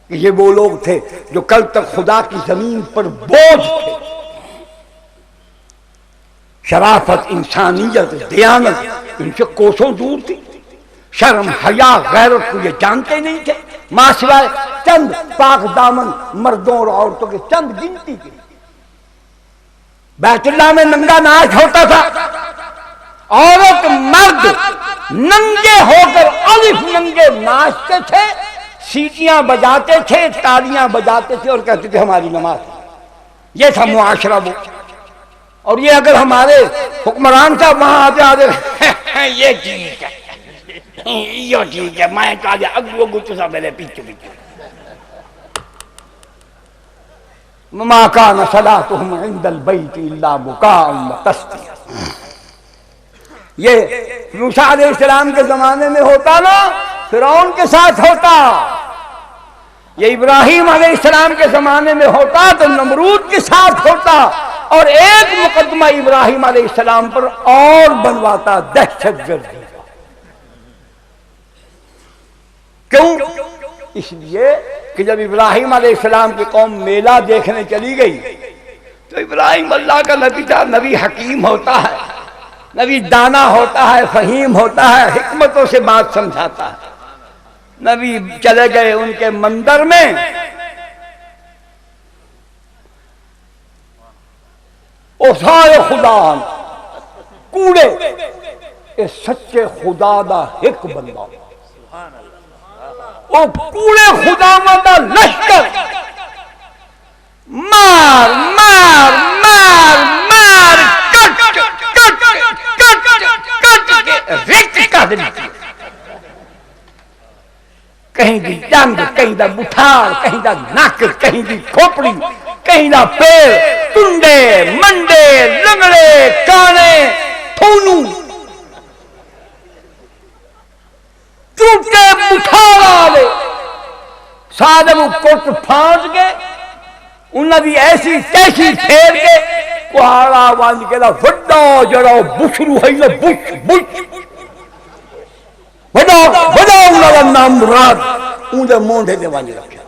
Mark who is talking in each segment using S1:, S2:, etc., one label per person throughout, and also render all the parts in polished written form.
S1: کہ یہ وہ لوگ تھے جو کل تک خدا کی زمین پر بوجھ تھے. شرافت، انسانیت، دیانت ان سے کوسوں دور تھی. شرم، حیا، غیرت کو یہ جانتے نہیں تھے، ماں سوائے چند پاک دامن مردوں اور عورتوں کے چند گنتی کے. بیت اللہ میں ننگا ناچ ہوتا تھا، عورت مرد ننگے ہو کر الف ننگے ناچتے تھے، سیٹیاں بجاتے تھے، تالیاں بجاتے تھے اور کہتے تھے ہماری نماز. یہ تھا معاشرہ وہ. اور یہ اگر ہمارے حکمران صاحب وہاں آتے آتے یہ ٹھیک ہے، یہ ٹھیک ہے، میں کہا جا اگو اگو تو سب میرے پیچھے پیچھے. ما کان صلاتهم عند البیت الا بکاء وتسدیہ. یہ موسیٰ علیہ السلام کے زمانے میں ہوتا نا، فرعون کے ساتھ ہوتا. یہ ابراہیم علیہ السلام کے زمانے میں ہوتا تو نمرود کے ساتھ ہوتا. اور ایک مقدمہ ابراہیم علیہ السلام پر اور بنواتا، دہشت گردی. کیوں؟ اس لیے کہ جب ابراہیم علیہ السلام کی قوم میلہ دیکھنے چلی گئی تو ابراہیم اللہ کا نبی تھا. نبی حکیم ہوتا ہے، نبی دانا ہوتا ہے، فہیم ہوتا ہے، حکمتوں سے بات سمجھاتا ہے. نبی چلے گئے ان کے مندر میں، او سارے خدا کوڑے اے سچے خدا دا ایک بندہ، او کوڑے خدا دا لشکر مار مار مار مار کٹ کٹ کٹ کٹ کے ریت کر دی. کہیں دی ڈنگ، کہیں دا بٹھار، کہیں دا ناک، کہیں دی کھوپڑی، کہیں دا پیر، ٹنڈے منڈے لنگڑے کانے تھونو ٹوٹے بٹھار آلے سادہ وہ کوٹ پھانس گئے. انہاں بھی ایسی تیسی پھیر کے کوہارا وانج کے دا وڈا جڑا بشرو ہے نا بش بش وڈا وڈا انہاں دا نام مراد اون دے مونڈے دے وانج رکھیا.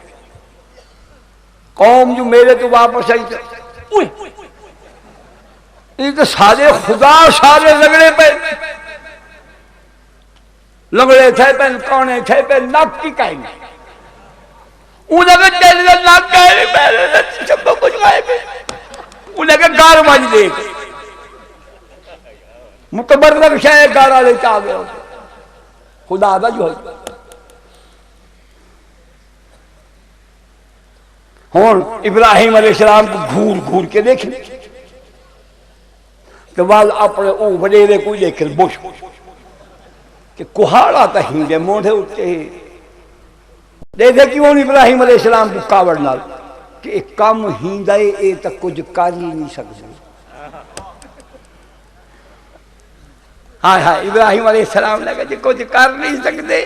S1: قوم جو میرے تو واپس آئی تھے، یہ تو سارے خدا سارے لگڑے پہ لگڑے تھے پہ کونے تھے پہ ناک کی کہیں گے. انہیں کہ تیرے دل ناک کہیں گے سب کو کچھ گائے پہ انہیں کہ گار بج دے گے متبرک شاید گارا لے چاہ گئے ہوتے خدا دا جو ہے. ہون ابراہیم علیہ السلام کو گھور گھور کے دیکھیں کہ وال اپنے او وڈیرے کو دیکھ بوش کہ کوہاڑا تا ہندے موڑے اٹھتے ہیں. دیکھے کیوں ابراہیم علیہ السلام کو کاوڑ نال کہ ایک کام ہندے اے تک کچھ کر ہی نہیں سکتے. ہاں ہاں ابراہیم علیہ السلام لگا جی کچھ کر نہیں سکتے.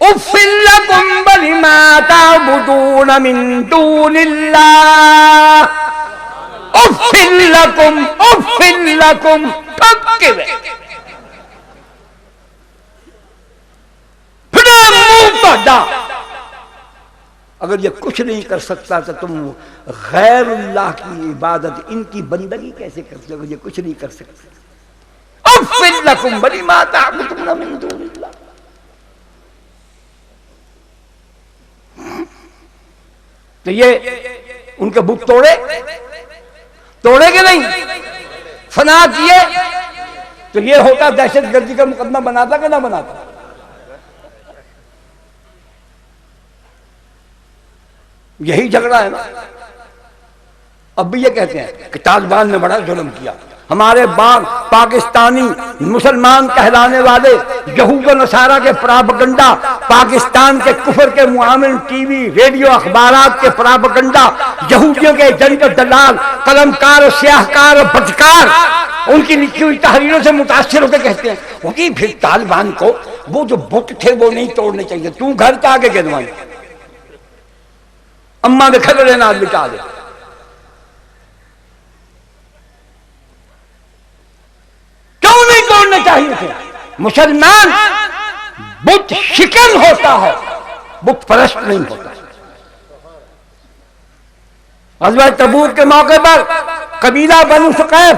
S1: اُفِّل لَكُمْ بَلِمَا تَعْبُدُونَ مِن دُونِ اللَّهِ اُفِّل لَكُمْ پھکر پھڑے منہ پڑا. اگر یہ کچھ نہیں کر سکتا تو تم غیر اللہ کی عبادت ان کی بندگی کیسے کر سکتے؟ اگر یہ کچھ نہیں کر سکتے. اُفِّل لَكُمْ بَلِمَا تَعْبُدُونَ مِن دُونِ اللَّهِ. تو یہ ان کے بت توڑے کہ نہیں، فنا کیے تو یہ ہوتا دہشت گردی کا مقدمہ بناتا کہ نہ بناتا. یہی جھگڑا ہے نا. اب بھی یہ کہتے ہیں کہ طالبان نے بڑا ظلم کیا. ہمارے باغ پاکستانی مسلمان کہلانے والے یہود و نصارہ کے پراپگنڈا، پاکستان کے کفر کے معامل ٹی وی ریڈیو اخبارات کے پراپگنڈا، یہودیوں کے ایجنٹ اور دلال، قلم کار اور سیاہ کار اور بدکار ان کی لکھی ہوئی تحریروں سے متاثر ہو کے کہتے ہیں وہ کہ پھر طالبان کو وہ جو بت تھے وہ نہیں توڑنے چاہیے. تو گھر کے آگے گنوائیں اماں نے کھلڑے نال بٹا دے. کیوں نہیں توڑنے چاہیے تھے؟ مسلمان بت شکن ہوتا ہے، بت پرست نہیں ہوتا. غزوہ تبوک کے موقع پر قبیلہ بنو ثقیف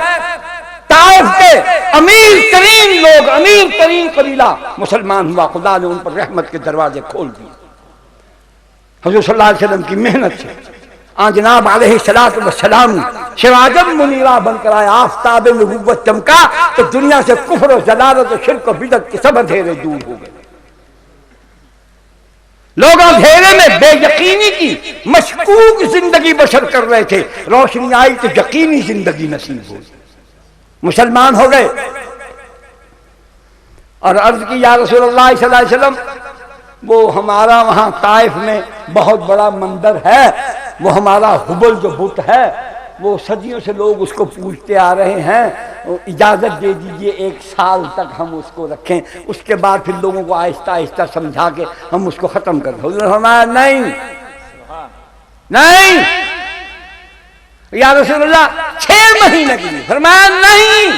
S1: طائف کے امیر ترین لوگ، امیر ترین قبیلہ مسلمان ہوا، خدا نے ان پر رحمت کے دروازے کھول دیے حضور صلی اللہ علیہ وسلم کی محنت سے۔ جناب علیہ السلام سراجا منیرا بن کر آئے، آفتاب نبوت چمکا تو دنیا سے کفر و ضلالت و شرک و بدعت کے سب اندھیرے دور ہو گئے۔ لوگ اندھیرے میں بے یقینی کی مشکوک زندگی بسر کر رہے تھے، روشنی آئی تو یقینی زندگی نصیب ہوئی، مسلمان ہو گئے۔ اور عرض کی یا رسول اللہ صلی اللہ علیہ وسلم، وہ ہمارا وہاں طائف میں بہت بڑا مندر ہے، وہ ہمارا حبل جو بت ہے، وہ صدیوں سے لوگ اس کو پوجتے آ رہے ہیں، اجازت دے دیجئے 1 سال تک ہم اس کو رکھیں، اس کے بعد پھر لوگوں کو آہستہ آہستہ سمجھا کے ہم اس کو ختم کر دیں۔ حضور فرمایا نہیں نہیں یا رسول اللہ 6 مہینے کے لیے، فرمایا نہیں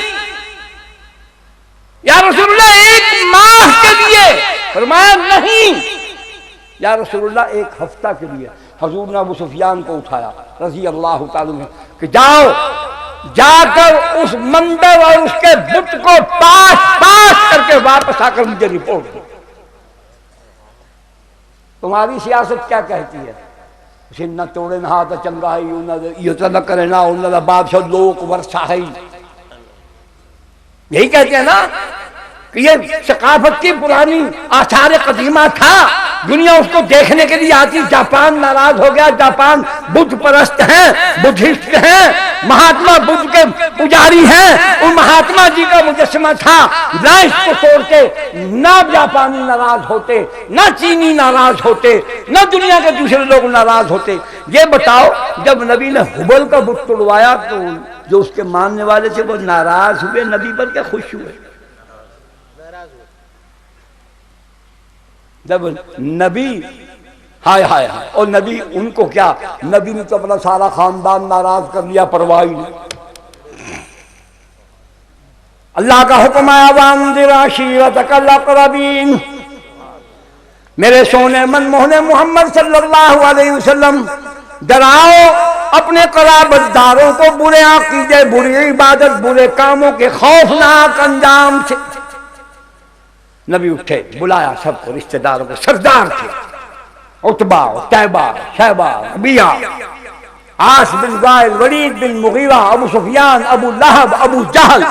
S1: یا رسول اللہ 1 ماہ کے لیے، فرمایا نہیں یا رسول اللہ 1 ہفتہ کے لیے۔ حضور نے ابو سفیان کو اٹھایا رضی اللہ تعالیٰ عنہ کہ جاؤ جا کر اس مندر اور اس کے بت کو پاش کر کے واپس آ کر مجھے رپورٹ دو۔ تمہاری سیاست کیا کہتی ہے؟ اسے نہ توڑے نہ ہاتھ چنگا ہے، یہ تو نہ کرے نہ انہوں بادشاہ لوک ورثہ ہے، یہی کہتے ہیں نا کہ یہ ثقافت کی پرانی آثار قدیمہ تھا، دنیا اس کو دیکھنے کے لیے آتی۔ جاپان ناراض ہو گیا، جاپان بدھ پرست ہیں، بدھسٹ ہیں، مہاتما بدھ کے پجاری ہیں، ان مہاتما جی کا مجسمہ تھا، نہ اس کو توڑ کے نہ جاپانی ناراض ہوتے، نہ چینی ناراض ہوتے، نہ دنیا کے دوسرے لوگ ناراض ہوتے۔ یہ بتاؤ جب نبی نے حبل کا بت توڑوایا تو جو اس کے ماننے والے تھے وہ ناراض ہوئے نبی پر کیا خوش ہوئے؟ جب نبی ہائے ہائے ہائے، اور نبی ان کو کیا، نبی نے تو اپنا سارا خاندان ناراض کر لیا، پرواہ نہیں۔ اللہ کا حکم آیا وانذر عشیرتک الاقربین، میرے سونے من موہنے محمد صلی اللہ علیہ وسلم ڈراؤ اپنے قرابت داروں کو برے عقیدے، بری عبادت، برے کاموں کے خوفناک انجام سے۔ نبی اٹھے، بلایا سب کو، رشتہ داروں کو، سردار تھے، عتبہ، طیبہ، شیبہ، ربیعہ، عاص بن وائل، ولید بن مغیرہ، ابو سفیان، ابو لہب، ابو جہل،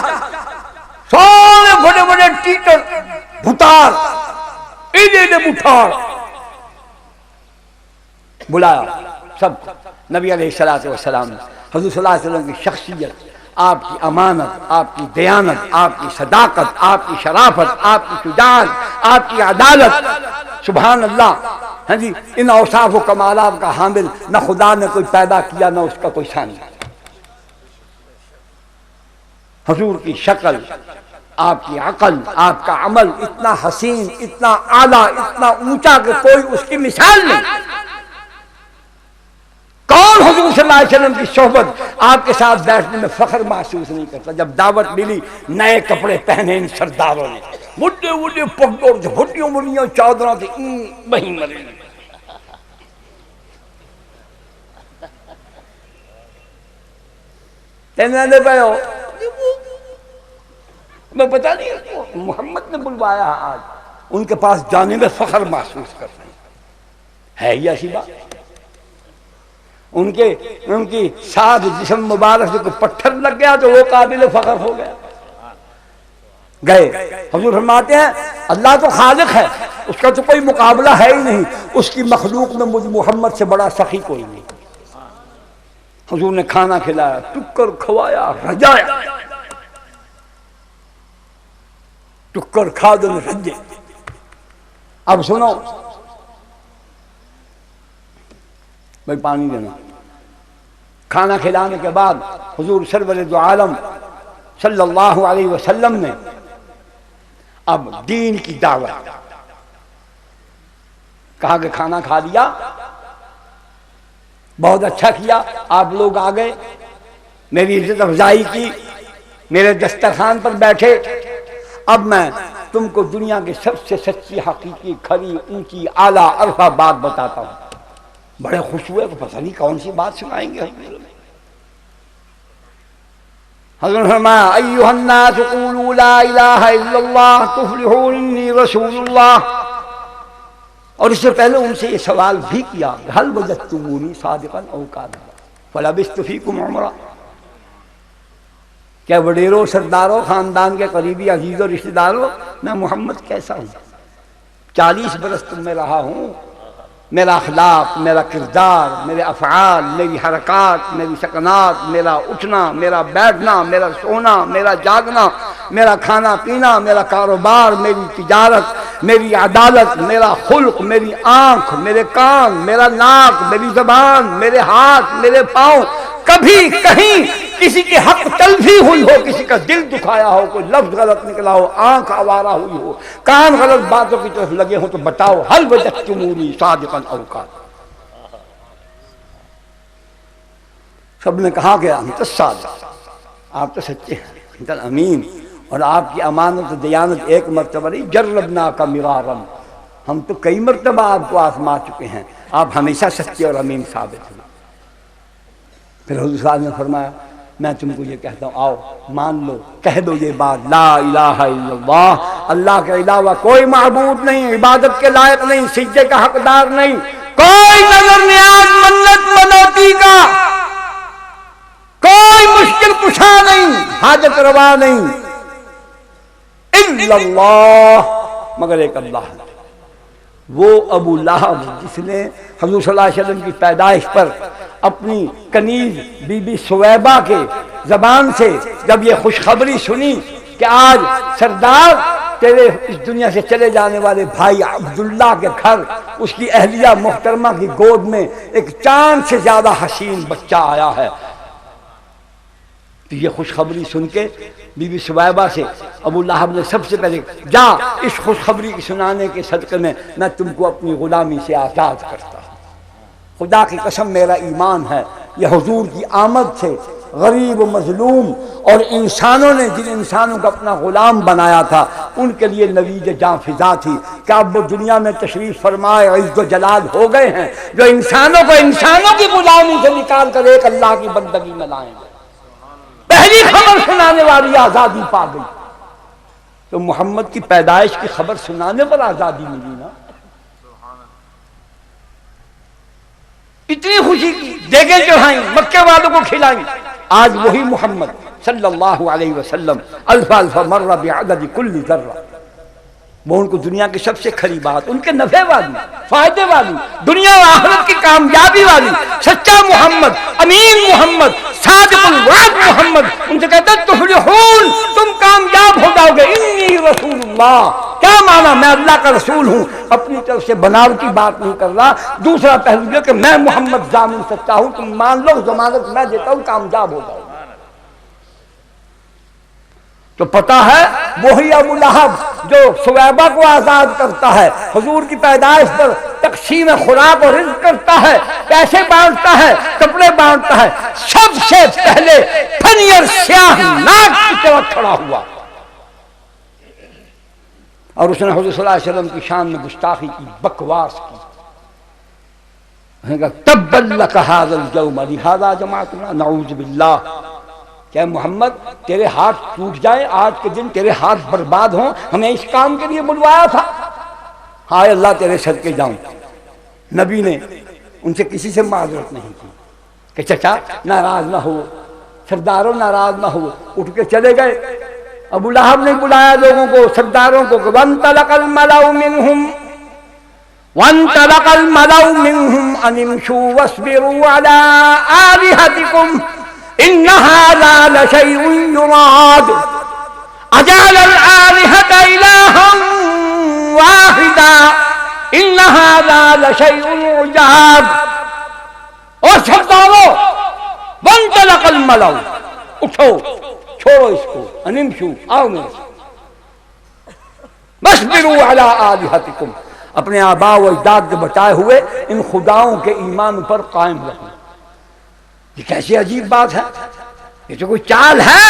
S1: سارے بڑے بڑے ٹیچر، بھتار، ایڈے بھتار، بلایا سب کو۔ نبی علیہ السلام نے حضور صلی اللہ علیہ وسلم کی شخصیت، آپ کی امانت، آپ کی دیانت، آپ کی صداقت، آپ کی شرافت، آپ کی شجاعت، آپ کی عدالت، سبحان اللہ، ہاں جی، ان اوصاف و کمالات کا حامل نہ خدا نے کوئی پیدا کیا نہ اس کا کوئی ثانی۔ حضور کی شکل، آپ کی عقل، آپ کا عمل اتنا حسین، اتنا اعلیٰ، اتنا اونچا کہ کوئی اس کی مثال نہیں۔ کون حضور صلی اللہ علیہ وسلم کی صحبت آپ کے ساتھ بیٹھنے میں فخر محسوس نہیں کرتا؟ جب دعوت ملی، نئے کپڑے پہنے ان سرداروں نے، بڑے بڑے پگڑ، ہڈیوں بڑیوں چادروں تھے، وہیں مرے۔ تینے پہ ہو میں پتہ نہیں، محمد نے بلوایا آج، ان کے پاس جانے میں فخر محسوس کر رہے ہیں، ہے یہ ایسی بات؟ ان کی ساتھ جسم مبارک سے کوئی پتھر لگ گیا تو وہ قابل فخر ہو گیا۔ گئے حضور فرماتے ہیں اللہ تو خالق ہے، اس کا تو کوئی مقابلہ ہے ہی نہیں، اس کی مخلوق میں مجھ محمد سے بڑا سخی کوئی نہیں۔ حضور نے کھانا کھلایا، ٹکر کھوایا، رجایا، ٹکر کھا دو رجے۔ اب سنو بھائی، پانی دینا۔ کھانا کھلانے کے بعد حضور سرور دو عالم صلی اللہ علیہ وسلم نے اب دین کی دعوت، کہا کہ کھانا کھا لیا، بہت اچھا کیا، آپ لوگ آ گئے، میری عزت افزائی کی، میرے دسترخوان پر بیٹھے، اب میں تم کو دنیا کی سب سے سچی، حقیقی، کھری، اونچی، اعلیٰ، عرفہ بات بتاتا ہوں۔ بڑے خوش ہوئے کہ پتہ نہیں کون سی بات سنائیں گے حضرت فرمایا ایھا الناس قولوا لا الہ الا اللہ تفلحوا انی رسول اللہ. اور اس سے پہلے ان سے یہ سوال بھی کیا هل وجدتمونی صادقا او کاذبا فلبثت فیکم عمرا. کیا وڈیروں، سرداروں، خاندان کے قریبی عزیزوں، رشتہ داروں، میں محمد کیسا ہوں؟ 40 برس تم میں رہا ہوں. میرا اخلاق، میرا کردار، میرے افعال، میری حرکات، میری سکنات، میرا اٹھنا، میرا بیٹھنا، میرا سونا، میرا جاگنا، میرا کھانا پینا، میرا کاروبار، میری تجارت، میری عدالت، میرا خلق، میری آنکھ، میرے کان، میرا ناک، میری زبان، میرے ہاتھ، میرے پاؤں، کبھی کہیں کسی کے حق تلفی ہوئی ہو، کسی کا دل دکھایا ہو، کوئی لفظ غلط نکلا ہو، آنکھ آوارہ ہوئی ہو، کان غلط باتوں کی طرف لگے ہوں، تو بتاؤ هل وجدتمونی صادقا او کاذبا. سب نے کہا کہ انت الصادق، آپ تو سچے ہیں، انت الامین، اور آپ کی امانت و دیانت ایک مرتبہ نہیں، جربناک مرارا، ہم تو کئی مرتبہ آپ کو آزما چکے ہیں، آپ ہمیشہ سچے اور امین ثابت ہیں. پھر حضور صاحب نے فرمایا میں تم کو یہ کہتا ہوں، آؤ مان لو، کہہ دو یہ بات، لا الہ الا اللہ، اللہ کے علاوہ کوئی معبود نہیں، عبادت کے لائق نہیں، سجدے کا حقدار نہیں، کوئی نظر نیاز منت منوتی کا، کوئی مشکل کشا نہیں، حاجت روا نہیں، الا اللہ، مگر ایک اللہ. وہ ابو لہب جس نے حضور صلی اللہ علیہ وسلم کی پیدائش پر اپنی کنیز بی بی سویبہ کے زبان سے جب یہ خوشخبری سنی کہ آج سردار تیرے اس دنیا سے چلے جانے والے بھائی عبداللہ کے گھر اس کی اہلیہ محترمہ کی گود میں ایک چاند سے زیادہ حسین بچہ آیا ہے، تو یہ خوشخبری سن کے بی بی سویبہ سے ابو لہب نے سب سے پہلے جا اس خوشخبری کی سنانے کے صدقے میں تم کو اپنی غلامی سے آزاد کرتا ہوں. خدا کی قسم میرا ایمان ہے یہ حضور کی آمد سے غریب و مظلوم اور انسانوں نے جن انسانوں کو اپنا غلام بنایا تھا ان کے لیے نوید جاں فضا تھی کہ اب وہ دنیا میں تشریف فرمائے عز و جلال ہو گئے ہیں جو انسانوں کو انسانوں کی غلامی سے نکال کر ایک اللہ کی بندگی میں لائیں گے. پہلی خبر سنانے والی آزادی پا گئی. تو محمد کی پیدائش کی خبر سنانے پر آزادی ملی نا. اتنی خوشی کی دیگیں چڑھائیں، مکے والوں کو کھلائیں. آج وہی محمد صلی اللہ علیہ وسلم الف الف مرہ بعدد کل ذرہ، وہ ان کو دنیا کی سب سے کھری بات، ان کے نفع والی، فائدے والی، دنیا و آخرت کی کامیابی والی، سچا محمد، امین محمد، صادق الوعد محمد، ان سے کہتا ہے تفلحون، تم کامیاب ہو جاؤ گے. انی رسول اللہ، کیا مانا؟ میں اللہ کا رسول ہوں، اپنی طرف سے بناوٹی بات نہیں کر رہا. دوسرا پہلو یہ کہ میں محمد ضامن سچا ہوں، تم مان لو، ضمانت میں دیتا ہوں، کامیاب ہو جاؤ. تو پتہ ہے وہی ابو لہب جو سویبہ کو آزاد کرتا ہے، حضور کی پیدائش پر تقسیم خوراک اور رزق کرتا ہے، پیسے بانٹتا ہے، کپڑے بانٹتا ہے، سب سے پہلے پھنیر سیاہ ناک کی طرف کھڑا ہوا اور اس نے حضور صلی اللہ علیہ وسلم کی شان میں گستاخی کی، بکواس کی. تبا لک ھذا اليوم لھذا جمعتنا نعوذ باللہ. کیا محمد تیرے ہاتھ ٹوٹ جائیں، آج کے دن تیرے ہاتھ برباد ہوں، ہمیں اس کام کے لیے بلوایا تھا؟ ہائے اللہ تیرے صدقے جاؤں. نبی نے ان سے کسی سے معذرت نہیں کی کہ چچا ناراض نہ ہو، سرداروں ناراض نہ ہو. اٹھ کے چلے گئے. ابو لہب نے بلایا لوگوں کو، سرداروں کو، وانطلق الملأ منهم ان امشوا واصبروا على آلهتكم ان هذا لشيء يراد اجعل الآلهة إلها واحدا ان هذا لشيء عجاب. اور سرداروں، وانطلق الملأ، اٹھو چھوڑو اس کو، ان امشوا، آؤ میرے ساتھ، واصبروا على آلهتكم، اپنے آباء و اجداد کے بچائے ہوئے ان خداؤں کے ایمان پر قائم رہنا. یہ کیسی عجیب بات ہے، یہ تو کوئی چال ہے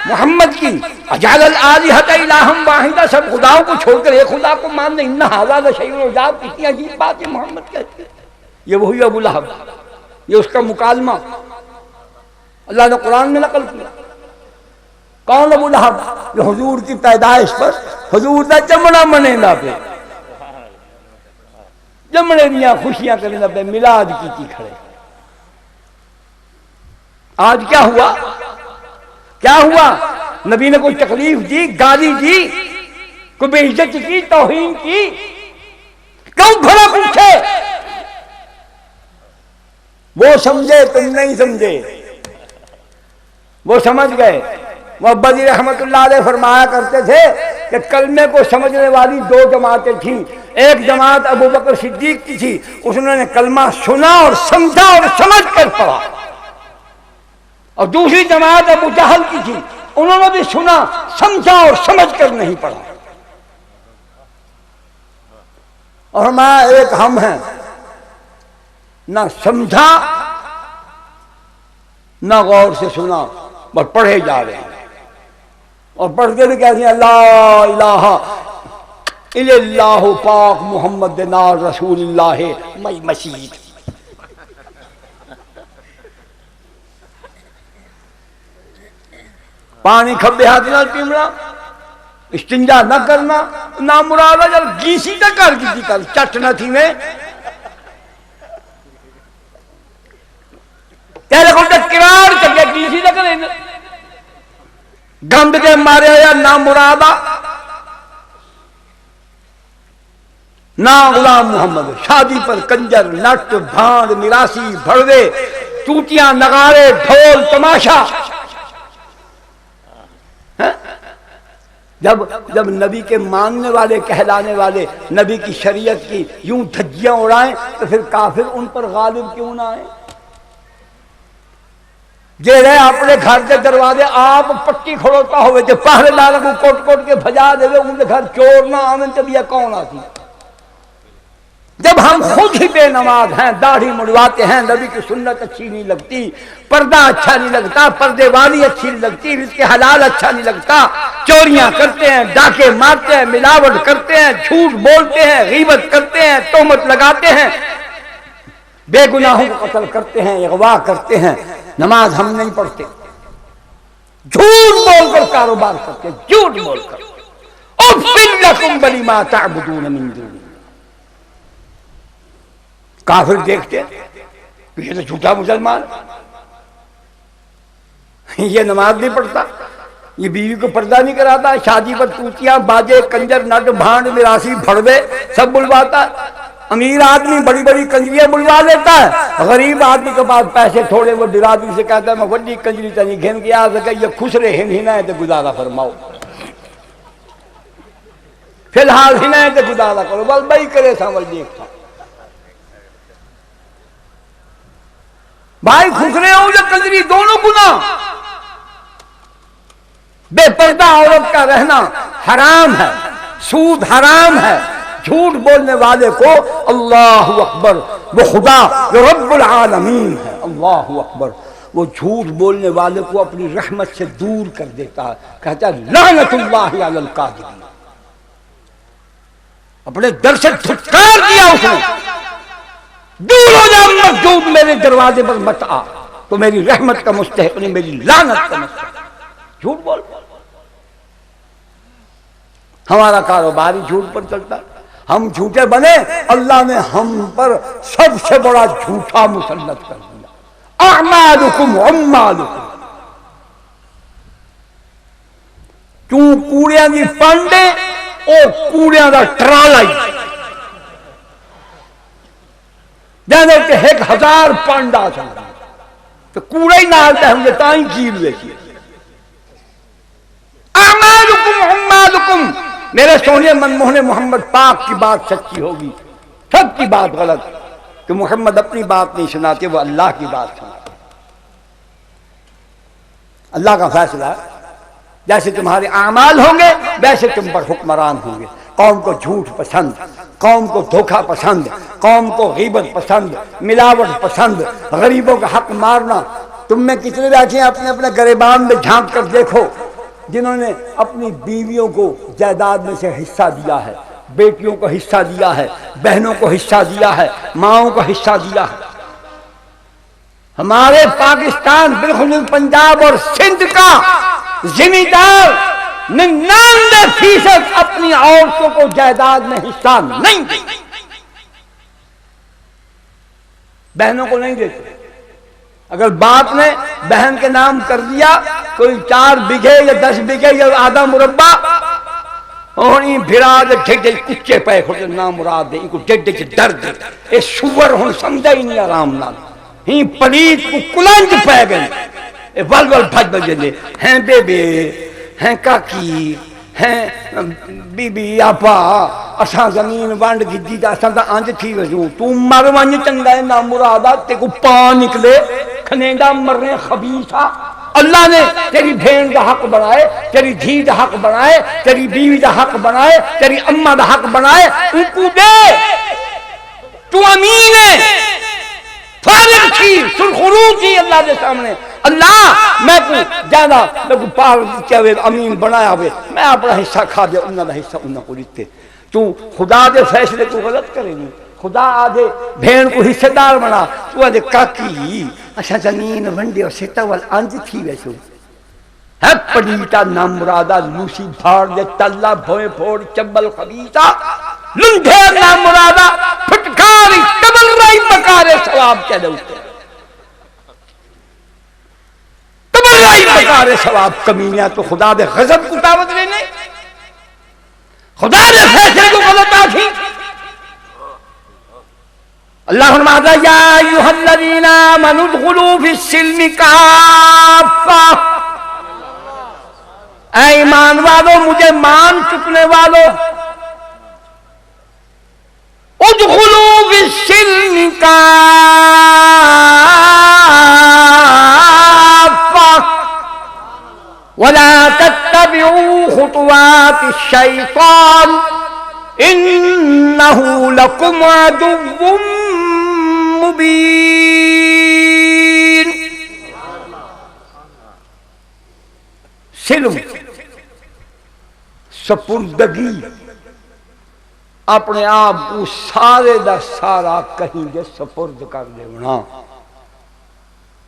S1: محمد کی. اجعل الآلہۃ الہا واحدا، سب خداؤں کو چھوڑ کر ایک خدا کو ماننا، ان ھذا لشیء عجاب، کتنی عجیب بات ہے محمد کہتے ہیں. یہ وہی ابو لہب، یہ اس کا مکالمہ اللہ نے قرآن میں نقل کیا۔ کون ابو لہب؟ جو حضور کی پیدائش پر حضور دا چمڑا منینا پہ، چمڑے دیا خوشیاں کرنا پہ میلاد کی کھڑے۔ آج کیا ہوا؟ کیا ہوا؟ نبی نے کوئی تکلیف دی، گالی دی، کوئی بے عزت کی، توہین کی؟ کیوں بھلا پوچھے؟ وہ سمجھے، تم نہیں سمجھے، وہ سمجھ گئے۔ محبت رحمت اللہ علیہ فرمایا کرتے تھے کہ کلمے کو سمجھنے والی دو جماعتیں تھیں، ایک جماعت ابو بکر صدیق کی تھی، اس نے کلمہ سنا اور سمجھا اور سمجھ کر پڑھا، اور دوسری جماعت ابو جہل کی تھی، انہوں نے بھی سنا سمجھا اور سمجھ کر نہیں پڑھا۔ اور ہمارا ایک ہم ہیں، نہ سمجھا نہ غور سے سنا، بس پڑھے جا رہے ہیں، اور پڑھتے بھی کہتے ہیں لا الہ الا اللہ پاک محمد نار رسول اللہ مئی مسیح۔ پانی کھبے ہاتھ نہ پیمنا، استنجا نہ کرنا، نہ مراد جب گیسی نہ کر کی کر چٹ نہ تھی میں تیرے کو کرار چکے گیسی نہ کرے، گند کے مارے یا نہ مرادہ نہ غلام محمد، شادی پر کنجر نٹ بھانڈ میراسی بھڑوے چوٹیاں نغارے ڈھول تماشا۔ جب نبی کے ماننے والے کہلانے والے نبی کی شریعت کی یوں دھجیاں اڑائیں تو پھر کافر ان پر غالب کیوں نہ آئے؟ جیڑے اپنے گھر کے دروازے آپ پٹی کھڑوتا ہوئے جو پہرے دار کو کوٹ کوٹ کے بھجا دے ان کے گھر چور نہ آمن تب یہ کون آتی؟ جب ہم خود ہی بے نماز ہیں، داڑھی مڑواتے ہیں، نبی کی سنت اچھی نہیں لگتی، پردہ اچھا نہیں لگتا، پردے والی اچھی نہیں لگتی، رزق حلال اچھا نہیں لگتا، چوریاں کرتے ہیں، ڈاکے مارتے ہیں، ملاوٹ کرتے ہیں، جھوٹ بولتے ہیں، غیبت کرتے ہیں، تہمت لگاتے ہیں، بے گناہوں کو قتل کرتے ہیں، اغوا کرتے ہیں، نماز ہم نہیں پڑھتے، جھوٹ بول کر کاروبار کرتے، جھوٹ بول کر اُفٍّ لَكُمْ وَلِمَا تَعْبُدُونَ مِن دُونِ اللَّهِ۔ کافر دیکھتے یہ تو جھوٹا مسلمان، یہ نماز نہیں پڑھتا، یہ بیوی کو پردہ نہیں کراتا، شادی پر توتیاں باجے کنجر نٹ بھانڈ میراسی بھڑوے سب بلواتا ہے، امیر آدمی بڑی بڑی کنجریاں بلوا لیتا ہے، غریب آدمی کے پاس پیسے تھوڑے وہ ڈرادی سے کہتا ہے میں وڈی کنجری تنی گھن کے آ سکے یہ خسرے ہن ہے تو گزارا فرماؤ، فی الحال ہن ہے تو گزارا کرو، بس بھائی کرے سامل دیکھتا بھائی خسرے ہو یا کنجری دونوں گناہ۔ بے پردہ عورت کا رہنا حرام ہے، سود حرام ہے، جھوٹ بولنے والے کو اللہ اکبر وہ خدا جو رب العالمین ہے، اللہ اکبر وہ جھوٹ بولنے والے کو اپنی رحمت سے دور کر دیتا ہے، کہتا ہے لعنت اللہ علی الکاذبین، اپنے در سے دھتکار دیا اس نے، دور ہو جا مردود میرے دروازے پر مت آ، تو میری رحمت کا مستحق نہیں میری لعنت کا مستحق۔ جھوٹ بول، ہمارا کاروبار ہی جھوٹ پر چلتا ہے، ہم جھوٹے بنے، اللہ نے ہم پر سب سے بڑا جھوٹا مسلط کر دیا، اعمالکم عمالکم، کیوں کوڑیاں دی پانڈے او کوڑیاں دا ٹرالا ہی جانے کہ ایک 1000 پانڈا چاہتا تو کوڑا ہی نالتا ہے مجھے تائیں کیل دیکھئے، اعمالکم عمالکم، میرے سونے منموہن محمد پاک کی بات سچی ہوگی، سب کی بات غلط، کہ محمد اپنی بات نہیں سناتے وہ اللہ کی بات سناتے، اللہ کا فیصلہ ہے، جیسے تمہارے اعمال ہوں گے ویسے تم پر حکمران ہوں گے، قوم کو جھوٹ پسند، قوم کو دھوکہ پسند، قوم کو غیبت پسند، ملاوٹ پسند، غریبوں کا حق مارنا، تم میں کتنے بیٹھے ہیں اپنے اپنے گریبان میں جھانک کر دیکھو جنہوں نے اپنی بیویوں کو جائیداد میں سے حصہ دیا ہے، بیٹیوں کو حصہ دیا ہے، بہنوں کو حصہ دیا ہے، ماؤں کو حصہ دیا ہے۔ ہمارے پاکستان بالخصوص پنجاب اور سندھ کا زمیندار 99% اپنی عورتوں کو جائیداد میں حصہ نہیں دیتے، بہنوں کو نہیں دیتے۔ اگر باپ نے بہن کے نام کر دیا کوئی 4 بیگھے یا 10 بیگھے یا آدھا مربع، اور این بھرا دے ڈھڈے کچے پے کھڑے نام مراد دے، ان کو ڈھڈے چ درد اے سور ہن سمجھا ہی نہیں آرام نال، ہی پلیت کو کلنج پے گئے، اے ول ول بھج بجے ہیں بے بے ہیں کاکی ہیں بی بی آپا اساں زمین ونڈ گدی دا اساں دا انج تھی وجوں تو مر ون چنگا ہے نام مراد تے کو پا نکلے کھنیندا مرنے خبیثا۔ اللہ نے تیری بہن دا حق بنائے، تیری دھی دا حق بنائے، تیری بیوی دا حق بنائے، تیری اماں دا حق بنائے، ان کو دے۔ تو امین ہے، فارغ تھی، سرخرو تھی اللہ دے سامنے، اللہ میں کو جانا میں کو پار کیا ہوئے امین بنایا ہوئے، میں اپنا حصہ کھا دیا، انہوں دا حصہ انہوں کو دیتے۔ تو خدا دے فیصلے کو غلط کریں گے، خدا آدھے بہن کو حصہ دار بنا، تو آدھے کاکی اچھا زمین ونڈے اور سیتا وال انج تھی ویسو ہے پڑیتا نام مرادہ لوسی بھاڑ دے تلہ بھوئے پھوڑ چبل خبیثہ لنڈے نام مرادہ پھٹکاری تبل رائی بکارے ثواب کیا دوتے تبل رائی بکارے ثواب کمینیاں تو خدا دے غضب کو دعوت لینے، خدا دے فیصلے کو غلط آتھی۔ اللہ فرماتا ہے یا ایھا الذین آمنوا ادخلوا فی السلم کافہ، اے ایمان والو مجھے مان چکنے والو، ادخلوا فی السلم کافہ ولا تتبعوا خطوات الشیطان انہ لکم عدو مبین۔ سلم سپردگی، اپنے آپ کو سارے دا سارا کہیں دے سپرد کر دے بنا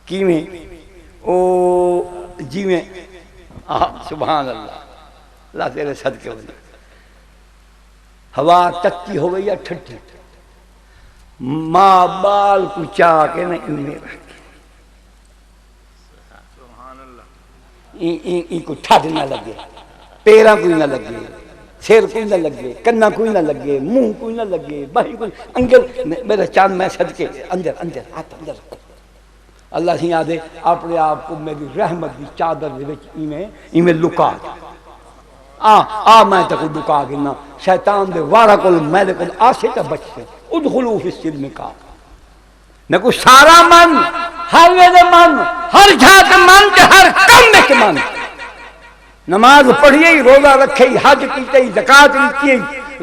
S1: کیویں او جیویں سبحان اللہ، اللہ تیرے صدقے بنا ہوا تکی ہوئے یا ٹھٹھی، ماں بال کو چاہ کے نہ انہیں رکھ ان کو ٹھڈ نہ لگے، پیراں کوئی نہ لگے، سر کوئی نہ لگے، کنا کوئی نہ لگے، منہ کوئی نہ لگے، باہی کوئی انگل میرا چاند میں صدقے اندر اندر ہاتھ اندر رکھو۔ اللہ سی آدھے اپنے آپ کو میری رحمت دی چادر دے وچ ایویں لکا دے، میں تے کو لکا گنا شیطان دے وارا کول میرے کول آسے تے بچ سے۔ ادخلوا فی السلم کافہ، نہ کو سارا من، ہر ویلے من، ہر جھاک من تے ہر کم وچ من، نماز پڑھیے، روزہ رکھے، حج کیتے، زکات دیتی،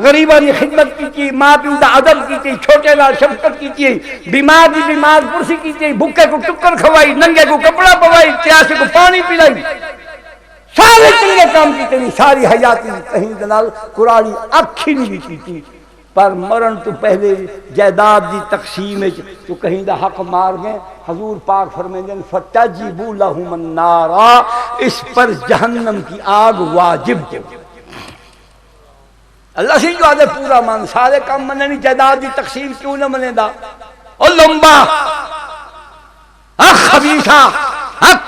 S1: غریباں دی خدمت کیتی، ماں پیو دا ادب کیتی، چھوٹے نال شفقت کیتی، بیمار دی بیمار پرسی کیتی، بھوکے کو ٹکر کھوائی، ننگے کو کپڑا پوائی، پیاسے کو پانی پلائی، سارے چنگے کام کیتے نہیں، ساری حیاتی کہیں دنال قرآنی اکھی نہیں کیتی، پر مرن تو پہلے جائیداد دی تقسیم تو کہیں دا حق مار گئے۔ حضور پاک فرمائیں فَتَجِبُ لَهُمُ النَّارَ، اس پر جہنم کی آگ واجب دے۔ اللہ سے جو آدھے پورا مان، سارے کام مننے نہیں، جائیداد دی تقسیم کیوں نہ منے دا؟ اور لمبا خبیثہ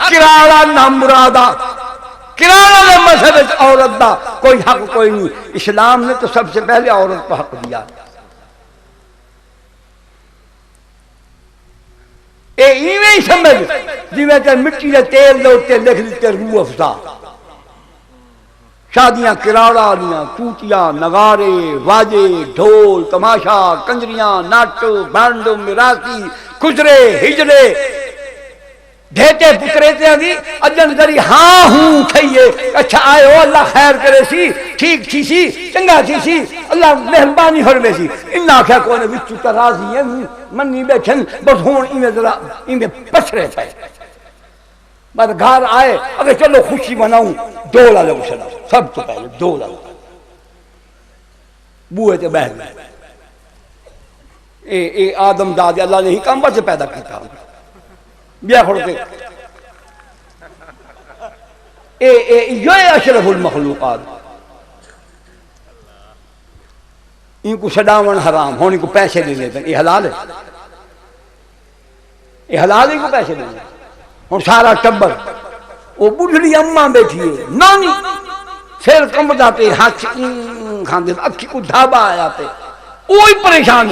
S1: کراڑا نامرادہ، کراڑا نے مذہب عورت دا کوئی حق کوئی نہیں۔ اسلام نے تو سب سے پہلے عورت کو حق دیا۔ اے ایویں ہی سمجھ جیویں کہ مٹی دے تیل دے اوتے لکھ دیتے روح افزا، شادیاں کراڑا دیاں، ٹوٹیاں، نغارے، واجے، ڈھول، تماشا، کنجریاں، ناٹ، بانڈ، میراثی، کجرے، ہجرے، ڈھیٹے پترے تے دی اجن ذری ہاں ہوں تھئیے، اچھا آئے ہو اللہ خیر کرے سی، ٹھیک تھی سی، چنگا تھی سی، اللہ مہربانی ہوئے سی، انہا کیا کونے وچو ترازی ہیں منی بیٹھن بس ہون ایمیں ذرا ایمیں پسرے تھے، بعد گھر آئے اگر چلو خوشی مناؤں، دولا لگو سنا سب تو پہلے دولا لگو، بوئے تے بہر گئے اے آدم داد اللہ نے ہی کام سے پیدا کیتا بیا کھڑ کے یہ اشرف المخلوقات ان کو سڈاون حرام ہون کو پیسے دے لیتے یہ حلال ہے یہ حلال ہی کو پیسے دے لیتے ہوں سارا ٹبر وہ بڑھڑی اماں بیٹھی ہے نانی سر کمبدا پہ ہاتھ کھاندے اکھی کو دھابا آیا پہ وہی پریشان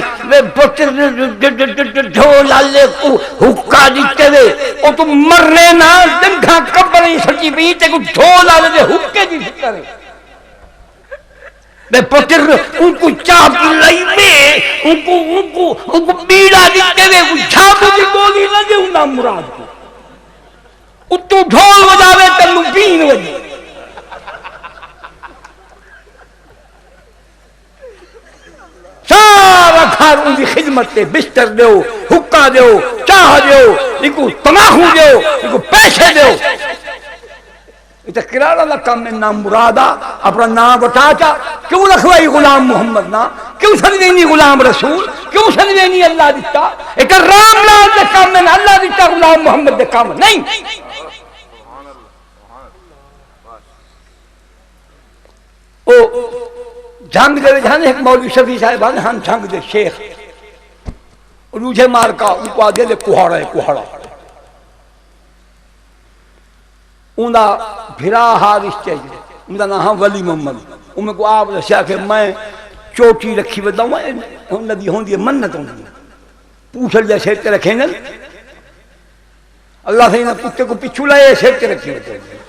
S1: ڈھول لے کو حکا دیتے دے او تو مرنے نہ دنگا کبریں سچی پہ تے کو ڈھول لے دے حکے دی کرے بے پتر ان کو چاپ لئی میں ان کو بیڑا دیتے دے کو جھاپو دی گولی نہ دے انہا مراد کو اتو ڈھول وجاوے تلو بین وجی سارا گھر ان کی خدمت تے بستر دیو حکا دیو چاہ دیو ان کو تماخو دیو ان کو پیسے دیو یہ تو کرارا اللہ کام میں نام مرادا اپنا نام بتا چا کیوں رکھوائی غلام محمد نا کیوں سنوینی غلام رسول کیوں سنوینی اللہ دیتا ایک رام لال دے کام میں اللہ دیتا غلام محمد دے کام نہیں او جھنگ دے جانے ایک مولوی شفیع صاحبان ہم جھنگ دے شیخ روجھے مار کا ان کو آدھے لے کوہڑا ہے کوہڑا انہا بھرا حارث چاہیے انہا نام ولی محمد انہوں کو آپ رسیا کہ میں چوٹی رکھی بداؤں انہوں نے ہوں دیئے منت ہوں دیئے پوچھل جائے سیرتے رکھیں گے اللہ سے انہوں کتے کو پچھو لائے سیرتے رکھی بداؤں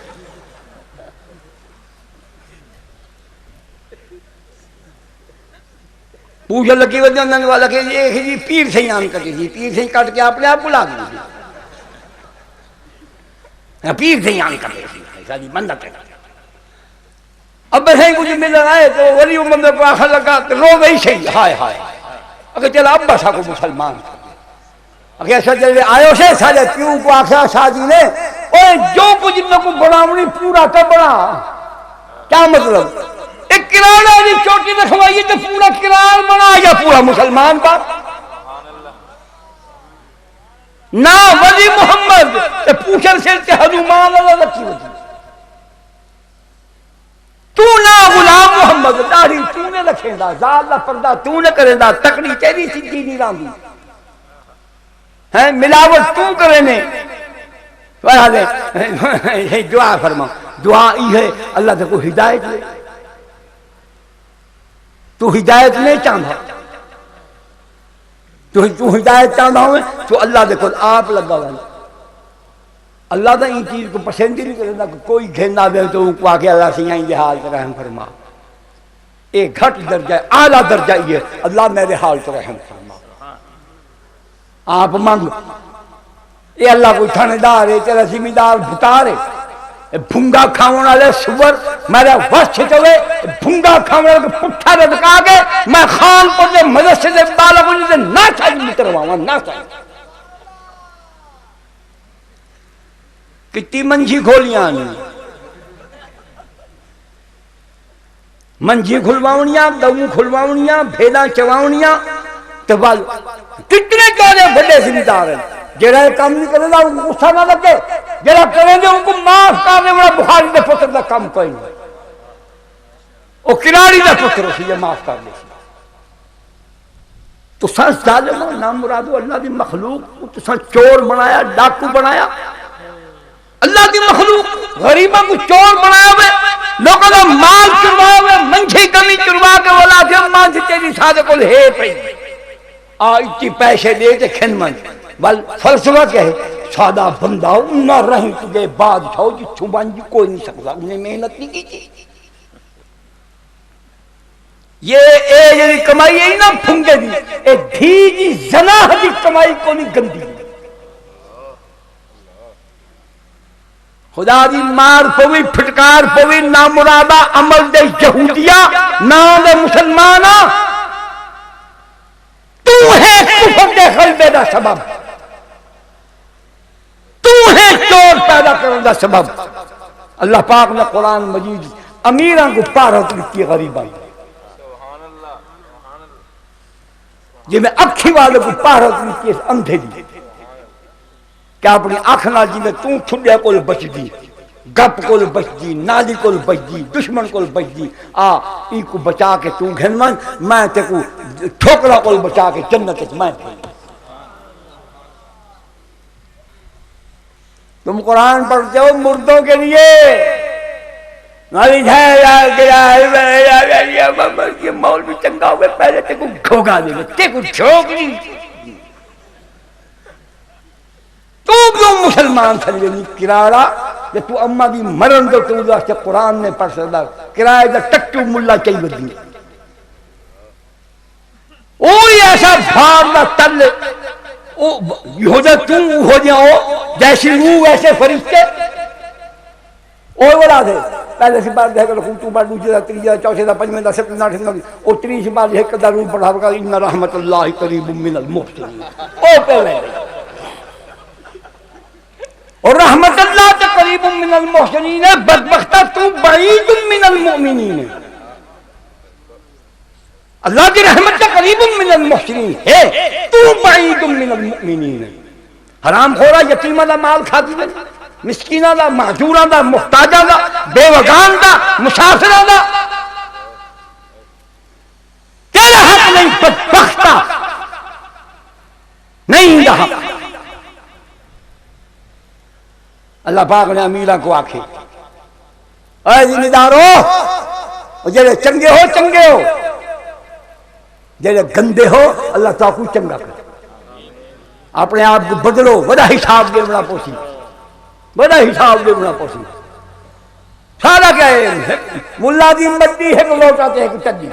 S1: پوچھل لکی بداؤں انہوں نے والا کہ یہ پیر سے ہی آن کٹی تھی پیر سے ہی کٹ کے اپنے آپ بلا دی پیر سے ہی آن کٹی تھی ایسا منت ہے اب بس ہیں کچھ ملن آئے تو ولی محمد کو آخر لگا رو گئی صحیح ہائے ہائے اگر چلا اب بسا کو مسلمان اگر ایسا چلے آئے سے سارے پیوں کو آخر شادی نے اور جو کچھ میں کو بڑھاونی پورا کا بڑھا کیا مطلب ایک کرار آجی چوٹی رکھوائیے تو پورا کرار بنا یا پورا مسلمان کا نا ولی محمد پوچھل سے حدومان اللہ رکھی ہوتی تو نہ غلام محمد داڑھی تو نے رکھیں دا زالہ پردہ تو نے کریں دا تکڑی تیری سیدھی نہیں راندی ملاوٹ تو کریں نے دعا فرما دعا ای ہے اللہ تے کو ہدایت لے تو ہدایت نہیں چاہتا تو ہدایت چاہتا ہوئے تو اللہ دے کو آپ لگا ہوئے اللہ دا ان چیز کو پسند ہی نہیں کرنا کوئی گھننا دے تو ان کو آگے اللہ سے یہیں حال سے رحم فرما ایک گھٹ درجہ ہے اعلیٰ درجہ یہ اللہ میرے حال سے رحم فرما آپ مانگ یہ اللہ کوئی تھانے دار ہے تیرا ذمہ دار بھٹار ہے بھنگا کھاؤں والے سور میرے وش چھوے بھنگا کھاؤں والے پٹھا دے دکا کے میں خان پر دے مدرسے دے بالا کو جیسے نہ چاہیے مترواؤں نہ چاہیے کتنی منجھی کھولیاں نہیں منجھی کھلواؤنیاں دو کھلواؤنیاں بھیداں چواؤنیاں تبال کتنے کہنے بڑے ذمہ دار ہیں جڑا کام نہیں کرنے دا ان کو غصہ نہ لگے جڑا کریں دے ان کو معاف کرنے والا بخاری دے پتر دا کام کوئی نہیں وہ کناری دا پتر اسی یہ معاف کر دے تو سنس ظالمہ نام مرادو اللہ دی مخلوق تو سنس چور بنایا ڈاکو بنایا اللہ دی مخلوق غریبہ کو چور بنایا ہوئے لوگوں کا مال چروایا ہوئے منجھی کمی چروا کے والا کہ مان سے تیری سادے کو لے پئی آئیتی پیسے دے تے کھن من بل فلسفہ کیا ہے سادہ بندہ نہ رہیں تجھے بادشاہ جی چھوبان جی کوئی نہیں سکتا انہیں محنت نہیں کی تھی یہ یہ کمائی ہے نا پھنگے دی اے دھی جی زناہ دی کمائی کو نہیں گندی خدا دی مار پوی پھٹکار پوی نامرادہ عمل دے یہودیہ نام دے مسلمانہ تو ہے کفر دے خلبے دا سبب تو ہے چور پیدا کرنے دا سبب اللہ پاک نے قرآن مجید امیران کو پارت لکھی غریبان جی میں اکھی والے کو پارت کی اندھے دی کیا اپنی آنکھ نال جی میں توں چھڑیا کول بچ دی گپ کول بچ دی نالی کول بچ دی دشمن کول بچ دی ای کو بچا کے توں گھن میں تے کو ٹھوکرا کول بچا کے جنت میں تم قرآن پڑھتے ہو مردوں کے لیے یہ مولوی چنگا ہوئے پہلے تے کو گھوگا دے گا تے کو جھوک نہیں تو کیوں مسلمان تھلے نہیں کراڑا کہ تو اما بھی مرن دو تو واسطے قرآن نے پڑھ سکتا کرائے دا ٹٹو ملا چاہیے بدی اوہی ایسا بھار دا تل ہو جا تو ہو جاؤ جیسی روح ایسے فرشتے اوہ بڑا دے پہلے سی بار دے کہ تو بار دوسرے دا تیجا چوتھے دا پنجویں دا سپتنا ٹھنگا او تری سی بار دے کہ دا روح پڑھا بکا ان رحمت اللہ قریب من المحسنین او پہلے اور رحمت اللہ تے قریب من المحسنین بدبختہ تو بعید من المؤمنین اللہ کی رحمت سے قریب من المحسنین ہے تو بعید من المؤمنین حرام خورا یتیمہ دا مال کھاتی دے مسکینہ دا معذورہ دا محتاجہ دا بے وگان دا مسافرہ دا تیرا حق نہیں بدبختہ نہیں دا حق اللہ پاک نے امیرہ کو آکھے اے ذمہ دارو جڑے چنگے ہو جڑے گندے ہو اللہ تعالیٰ کو چنگا کر اپنے آپ کو بدلو بڑا حساب دینا پوسی بڑا حساب دینا پوسی سارا کیا ہے ملا دی مدی ہے کہ لوٹاتے ہیں کہ چڈی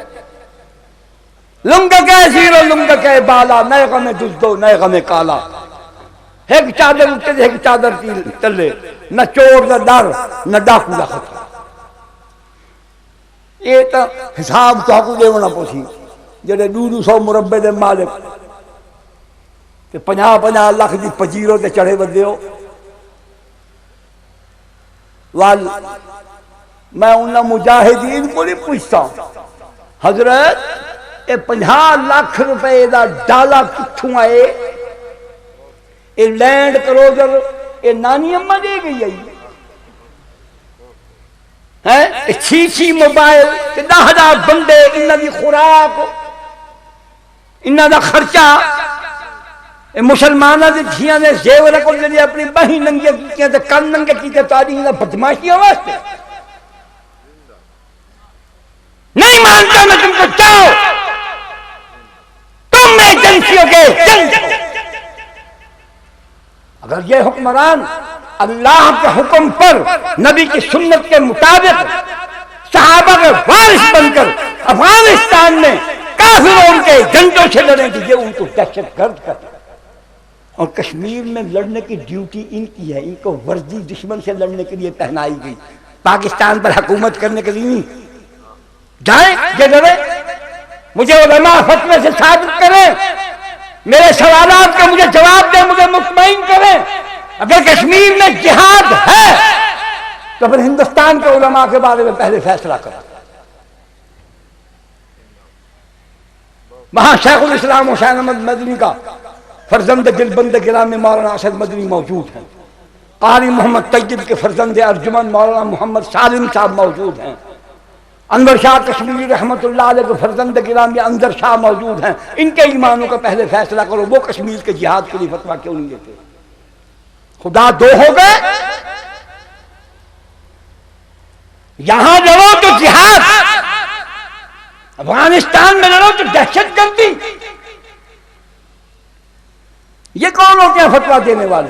S1: لنگا کہ زیرو لنگا کہ بالا نئے غم دزدو نئے غم کالا ایک چادر اٹھتے تھے ایک چادر تلے نہ چور نہ ڈر نہ ڈاکو نہ خطر یہ تو حساب تو کو دینا پوسی جڑے 200 مربع دے مالک تے 50 لاکھ دی پجیروں تے چڑھے بدے ہو وال میں انہاں مجاہدین کو نہیں پوچھتا حضرت یہ 50 لاکھ روپے دا ڈالا کتھوں آئے یہ لینڈ کروزر یہ نانی اماں دے گئی ہے چھی موبائل 10,000 بندے انہاں دی خوراک انہاں دا خرچہ مسلمانہ دے دھیاں دے زیور کو لے اپنی بہی ننگے کیتے تے کن ننگے کیتے تاریخ دا بدماشیاں واسطے نہیں مانتا میں تم کو چاہو تم ایجنسیوں کے اگر یہ حکمران اللہ کے حکم پر نبی کی سنت کے مطابق صحابہ کے وارث بن کر افغانستان میں کافروں کے جنگوں سے لڑیں گے یہ ان کو دہشت گرد کرتے اور کشمیر میں لڑنے کی ڈیوٹی ان کی ہے ان کو ورزی دشمن سے لڑنے کے لیے پہنائی گئی پاکستان پر حکومت کرنے کے لیے جائیں یہ لڑے مجھے علماء فتوے سے ثابت کریں میرے سوالات کا مجھے جواب دیں مجھے مطمئن کریں اگر کشمیر میں جہاد ہے تو پھر ہندوستان کے علماء کے بارے میں پہلے فیصلہ کریں وہاں شیخ الاسلام حسین احمد مدنی کا فرزند دلبند گرامی مولانا اسد مدنی موجود ہیں قاری محمد طیب کے فرزند ارجمن مولانا محمد سالم صاحب موجود ہیں انور شاہ کشمیری رحمت اللہ علیہ کے فرزند گرامی انور شاہ موجود ہیں ان کے ایمانوں کا پہلے فیصلہ کرو وہ کشمیر کے جہاد کے لیے فتویٰ کیوں نہیں دیتے خدا دو ہو گئے یہاں لڑو تو جہاد افغانستان میں لڑو تو دہشت گردی یہ کون ہوتے ہیں فتویٰ دینے والے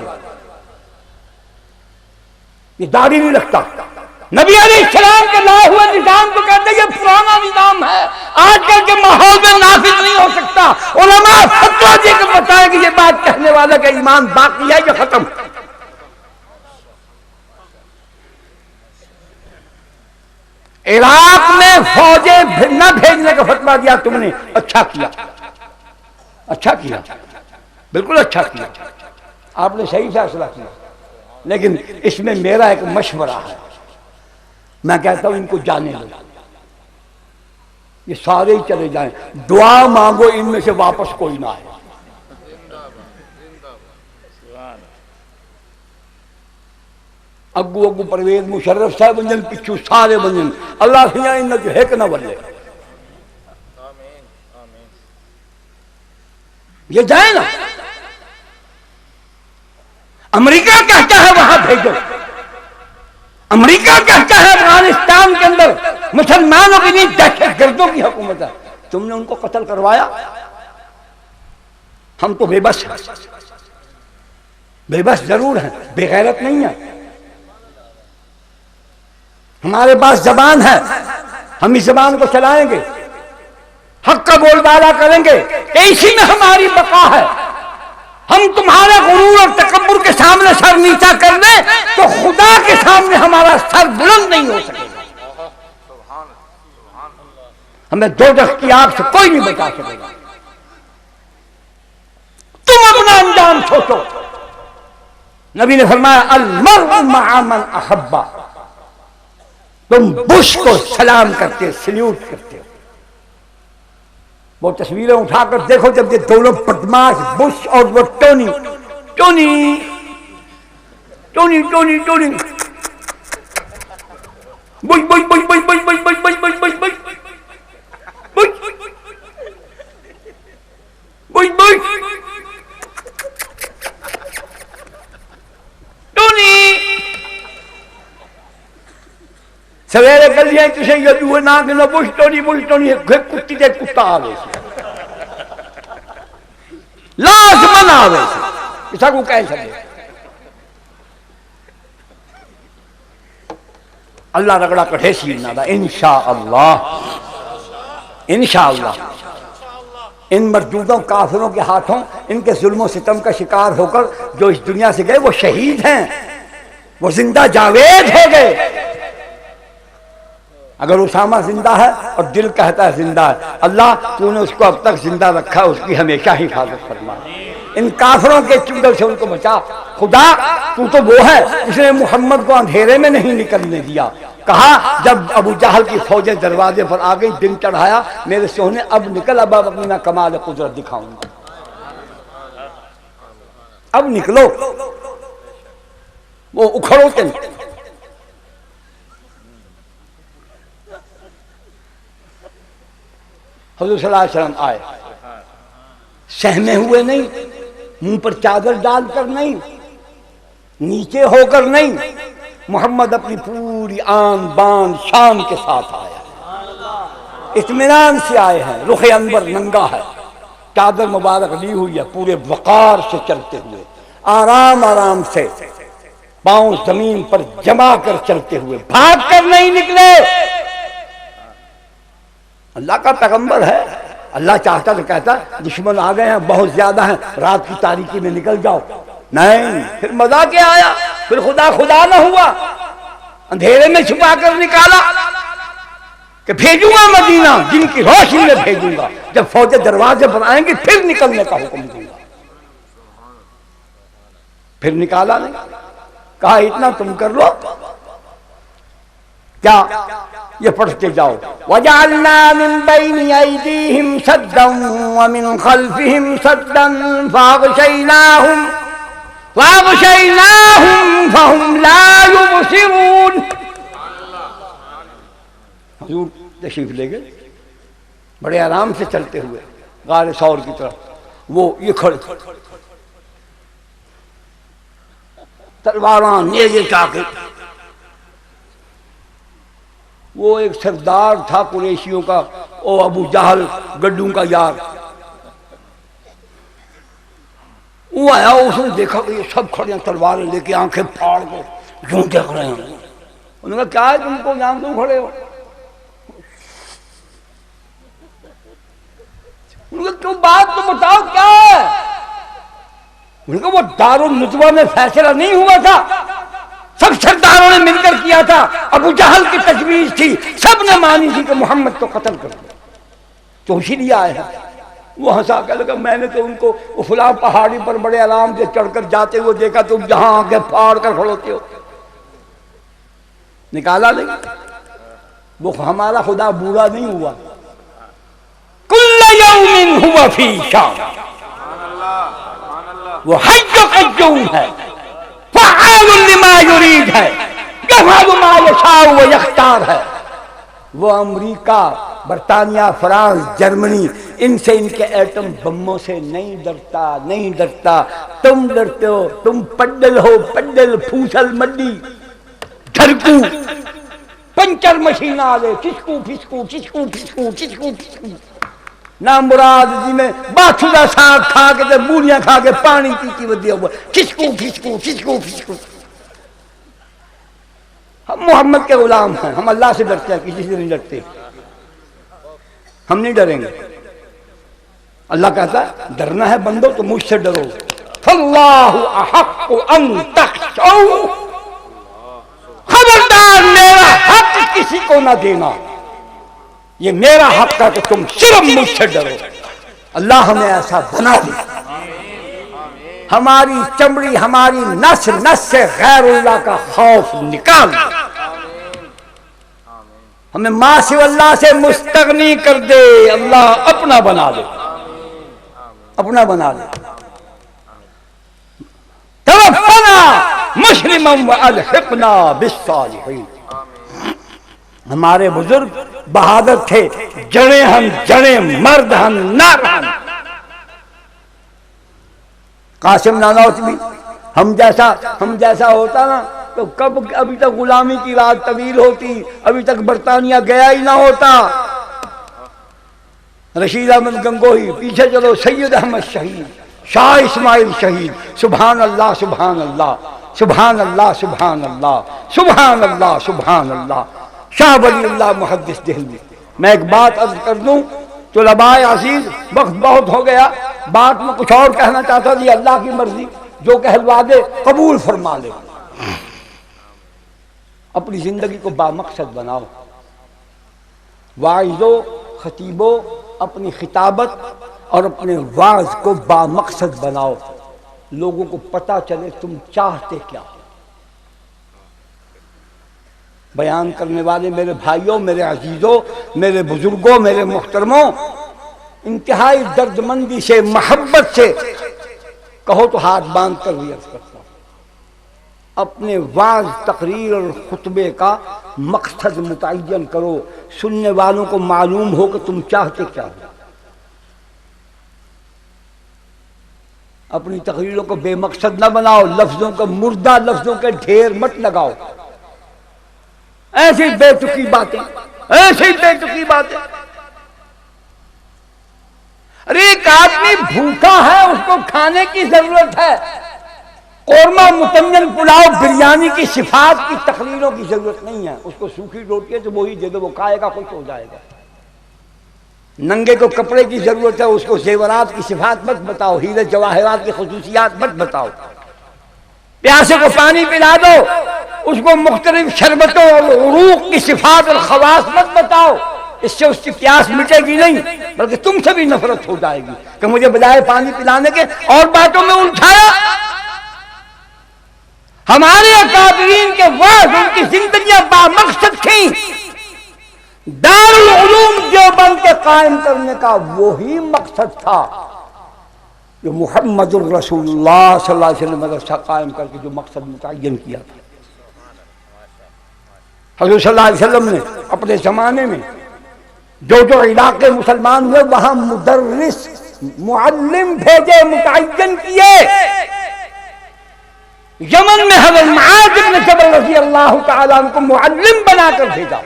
S1: یہ داڑھی نہیں رکھتا نبی علیہ السلام کے لا ہوا نظام کو کہتے ہیں یہ پرانا نظام ہے آج کل کے ماحول میں نافذ نہیں ہو سکتا علماء فتویٰ دے کے بتائے کہ یہ بات کہنے والا کا ایمان باقی ہے یہ ختم عراق میں فوجیں نہ بھیجنے کا فتویٰ دیا تم نے اچھا کیا بالکل اچھا کیا آپ نے صحیح فیصلہ کیا لیکن اس میں میرا ایک مشورہ ہے میں کہتا ہوں ان کو جانے دو یہ سارے ہی چلے جائیں، دعا مانگو ان میں سے واپس کوئی نہ آئے۔ اگو پرویز مشرف صاحب بنجن پچھو سارے بنجن اللہ سنیا ان جو ہے کہ نہ بلے یہ جائے نا۔ امریکہ کہتا ہے وہاں بھیجو، امریکہ کہتا ہے افغانستان کے اندر مسلمانوں کی نہیں دہشت گردوں کی حکومت ہے، تم نے ان کو قتل کروایا۔ ہم تو بے بس ہیں، بے بس ضرور ہیں، بے غیرت نہیں ہیں۔ ہمارے پاس زبان ہے، ہم اس زبان کو چلائیں گے، حق کا بول بالا کریں گے کہ اسی میں ہماری بقا ہے۔ ہم تمہارے غرور اور تکبر کے سامنے سر نیچا کر دیں تو خدا کے سامنے ہمارا سر بلند نہیں ہو سکے گا، ہمیں دوزخ کی آگ سے کوئی نہیں بچا سکے گا۔ تم اپنا انجام سوچو۔ نبی نے فرمایا المرء مع من احب، تم بش کو سلام کرتے، سلیوٹ کرتے ہو۔ وہ تصویریں اٹھا کر دیکھو جب یہ دونوں بدماش بش اور وہ Tony Tony Tony Tony Tony Bush Bush Bush Bush Bush Bush Bush Bush Bush Bush Bush Bush Bush Tony سویرے کر لیا کسی یہ دوے نہ کہ نہ بش ٹونی کتی دے کتا آوے سے لازمن آوے سے اسا کو کہہ سکے۔ اللہ رگڑا کٹھے سیر نہ دا انشاءاللہ انشاءاللہ ان مردودوں کافروں کے ہاتھوں ان کے ظلم و ستم کا شکار ہو کر جو اس دنیا سے گئے وہ شہید ہیں، وہ زندہ جاوید ہو گئے۔ اگر اسامہ زندہ ہے اور دل کہتا ہے زندہ ہے، اللہ تو نے اس کو اب تک زندہ رکھا، اس کی ہمیشہ حفاظت فرما، ان کافروں کے چنگل سے ان کو بچا۔ خدا تو وہ ہے جس نے محمد کو اندھیرے میں نہیں نکلنے دیا۔ کہا جب ابو جہل کی فوجیں دروازے پر آ گئی، دن چڑھایا، میرے سونے اب نکل، اب اپنی میں کمال قدرت دکھاؤں گا، اب نکلو۔ وہ اکھڑو کے حضور صلی اللہ علیہ وسلم آئے، سہمے ہوئے نہیں، منہ پر چادر ڈال کر نہیں، نیچے ہو کر نہیں، محمد اپنی پوری آن بان شان کے ساتھ آیا، اطمینان سے آئے ہیں، رخ انور ننگا ہے، چادر مبارک لی ہوئی ہے، پورے وقار سے چلتے ہوئے، آرام آرام سے پاؤں زمین پر جما کر چلتے ہوئے، بھاگ کر نہیں نکلے۔ اللہ کا پیغمبر ہے، اللہ چاہتا تو کہتا دشمن آ گئے ہیں، بہت زیادہ ہیں، رات کی تاریکی میں نکل جاؤ، نہیں، پھر مزہ کیا آیا، پھر خدا نہ ہوا، اندھیرے میں چھپا کر نکالا کہ بھیجوں گا مدینہ، جن کی روشنی میں بھیجوں گا، جب فوجیں دروازے پر آئیں گی پھر نکلنے کا حکم دوں گا، پھر نکالا نہیں، کہا اتنا تم کر لو، کیا یہ پڑھتے جاؤ وَجَعَلْنَا مِن بَيْنِ أَيْدِيهِمْ سَدًّا وَمِنْ خَلْفِهِمْ سَدًّا فَأَغْشَيْنَاهُمْ فَهُمْ لَا يُبْصِرُونَ۔ حضور تشریف لے گئے بڑے آرام سے چلتے ہوئے غار ثور کی طرف، وہ یہ کھڑے تلواراں نیزے چاقے، وہ ایک سردار تھا قریشیوں کا، او ابو جہل گڈوں کا یار، وہ آیا، اس نے دیکھا کہ یہ سب کھڑے ہیں تلواریں لے کے، آنکھیں پھاڑ کے یوں دیکھ رہے ہیں۔ انہوں نے کہا کیا ہے تم کو، یہاں کیوں کھڑے ہو؟ انہوں نے کہا بات تو بتاؤ کیا ہے؟ انہوں نے کہا وہ دارالندوہ میں فیصلہ نہیں ہوا تھا، سب سرداروں نے مل کر کیا تھا، ابو جہل کی تجویز تھی، سب نے مانی تھی کہ محمد کو قتل کر دو، تو اسی لیے آئے ہیں۔ وہ ہنسا کہ لگا میں نے تو ان کو فلاں پہاڑی پر بڑے آرام سے چڑھ کر جاتے ہوئے دیکھا، تم جہاں آگے پھاڑ کر کھڑوتے ہو، نکالا نہیں۔ وہ ہمارا خدا بوڑھا نہیں ہوا، یوم ہوا فی شان، وہ حی قیوم ہے، فعال لما یرید ہے، یفعل ما یشاء و یختار ہے۔ وہ امریکہ، برطانیہ، فرانس، جرمنی، ان سے ان کے ایٹم بموں سے نہیں ڈرتا، نہیں ڈرتا۔ تم ڈرتے ہو، تم پڈل ہو، پڈل، پھوسل مڈی، دھرکو، پنچر مشین آلے، چچکو پھسکو چچکو پھسکو چچکو پھسکو، نام مراد جی میں باتھودا ساگ کھا کے تے بوریاں کھا کے پانی پیتی ودیا ہوا، چچکو پھسکو چچکو پھسکو۔ ہم محمد کے غلام ہیں، ہم اللہ سے ڈرتے ہیں، کسی سے نہیں ڈرتے، ہم نہیں ڈریں گے۔ اللہ کہتا ہے ڈرنا ہے بندو تو مجھ سے ڈرو، فاللہ احق ان تخشوا، خبردار میرا حق کسی کو نہ دینا، یہ میرا حق ہے کہ تم صرف مجھ سے ڈرو۔ اللہ ہمیں ایسا بنا دے، ہماری چمڑی، ہماری نس نس سے غیر اللہ کا خوف نکال دے، ہمیں ما سوی اللہ سے مستغنی کر دے، اللہ اپنا بنا دے، اپنا بنا دے۔ توفنا مسلما والحقنا بالصالحین۔ ہمارے بزرگ بہادر تھے، جڑے ہم جڑے، مرد ہم نر ہم۔ قاسم نانوتوی ہم جیسا ہوتا نا تو کب ابھی تک غلامی کی رات طویل ہوتی، ابھی تک برطانیہ گیا ہی نہ ہوتا۔ رشید احمد گنگوہی، پیچھے چلو، سید احمد شہید، شاہ اسماعیل شہید، سبحان اللہ سبحان اللہ سبحان اللہ سبحان اللہ سبحان اللہ سبحان اللہ، شاہ ولی اللہ محدث دہلوی۔ میں ایک بات عرض کر دوں تو طلباء عزیز، وقت بہت ہو گیا، بات میں کچھ اور کہنا چاہتا تھا، اللہ کی مرضی، جو کہلوا دے قبول فرما لے۔ اپنی زندگی کو بامقصد بناؤ، واعظوں، خطیبوں، اپنی خطابت اور اپنے وعظ کو بامقصد بناؤ، لوگوں کو پتہ چلے تم چاہتے کیا۔ بیان کرنے والے میرے بھائیوں، میرے عزیزوں، میرے بزرگوں، میرے محترموں، انتہائی درد مندی سے، محبت سے کہو تو ہاتھ باندھ کر بھی عرض کرتا ہوں، اپنے وعظ، تقریر اور خطبے کا مقصد متعین کرو، سننے والوں کو معلوم ہو کہ تم چاہتے کیا ہو۔ اپنی تقریروں کو بے مقصد نہ بناؤ، لفظوں کو، مردہ لفظوں کے ڈھیر مت لگاؤ، ایسی بے تکی باتیں، ایسی بے تکی باتیں۔ ارے ایک آدمی بھوکا ہے، اس کو کھانے کی ضرورت ہے، قورمہ، متنجن، پلاؤ، بریانی کی صفات کی تقریروں کی ضرورت نہیں ہے، اس کو سوکھی روٹی ہے تو وہی دے دو، وہ کھائے گا، خوش ہو جائے گا۔ ننگے کو کپڑے کی ضرورت ہے، اس کو زیورات کی صفات مت بتاؤ، ہیرے جواہرات کی خصوصیات مت بتاؤ۔ پیاسے کو پانی پلا دو، اس کو مختلف شربتوں اور عروق کی صفات اور خواص مت بتاؤ، اس سے اس کی پیاس مٹے گی نہیں بلکہ تم سے بھی نفرت ہو جائے گی کہ مجھے بجائے پانی پلانے کے اور باتوں میں الجھایا۔ ہمارے اکابرین کے وعظ، ان کی زندگیاں بامقصد تھیں۔ دارالعلوم دیوبند کے قائم کرنے کا وہی مقصد تھا جو محمد الرسول اللہ صلی اللہ علیہ وسلم مدرسہ قائم کر کے جو مقصد متعین کیا تھا۔ حضور صلی اللہ علیہ وسلم نے اپنے زمانے میں جو علاقے مسلمان ہوئے وہاں مدرس، معلم بھیجے، متعین کیے۔ یمن میں حضرت معاذ بن جبل رضی اللہ تعالیٰ عنہ کو معلم بنا کر بھیجا،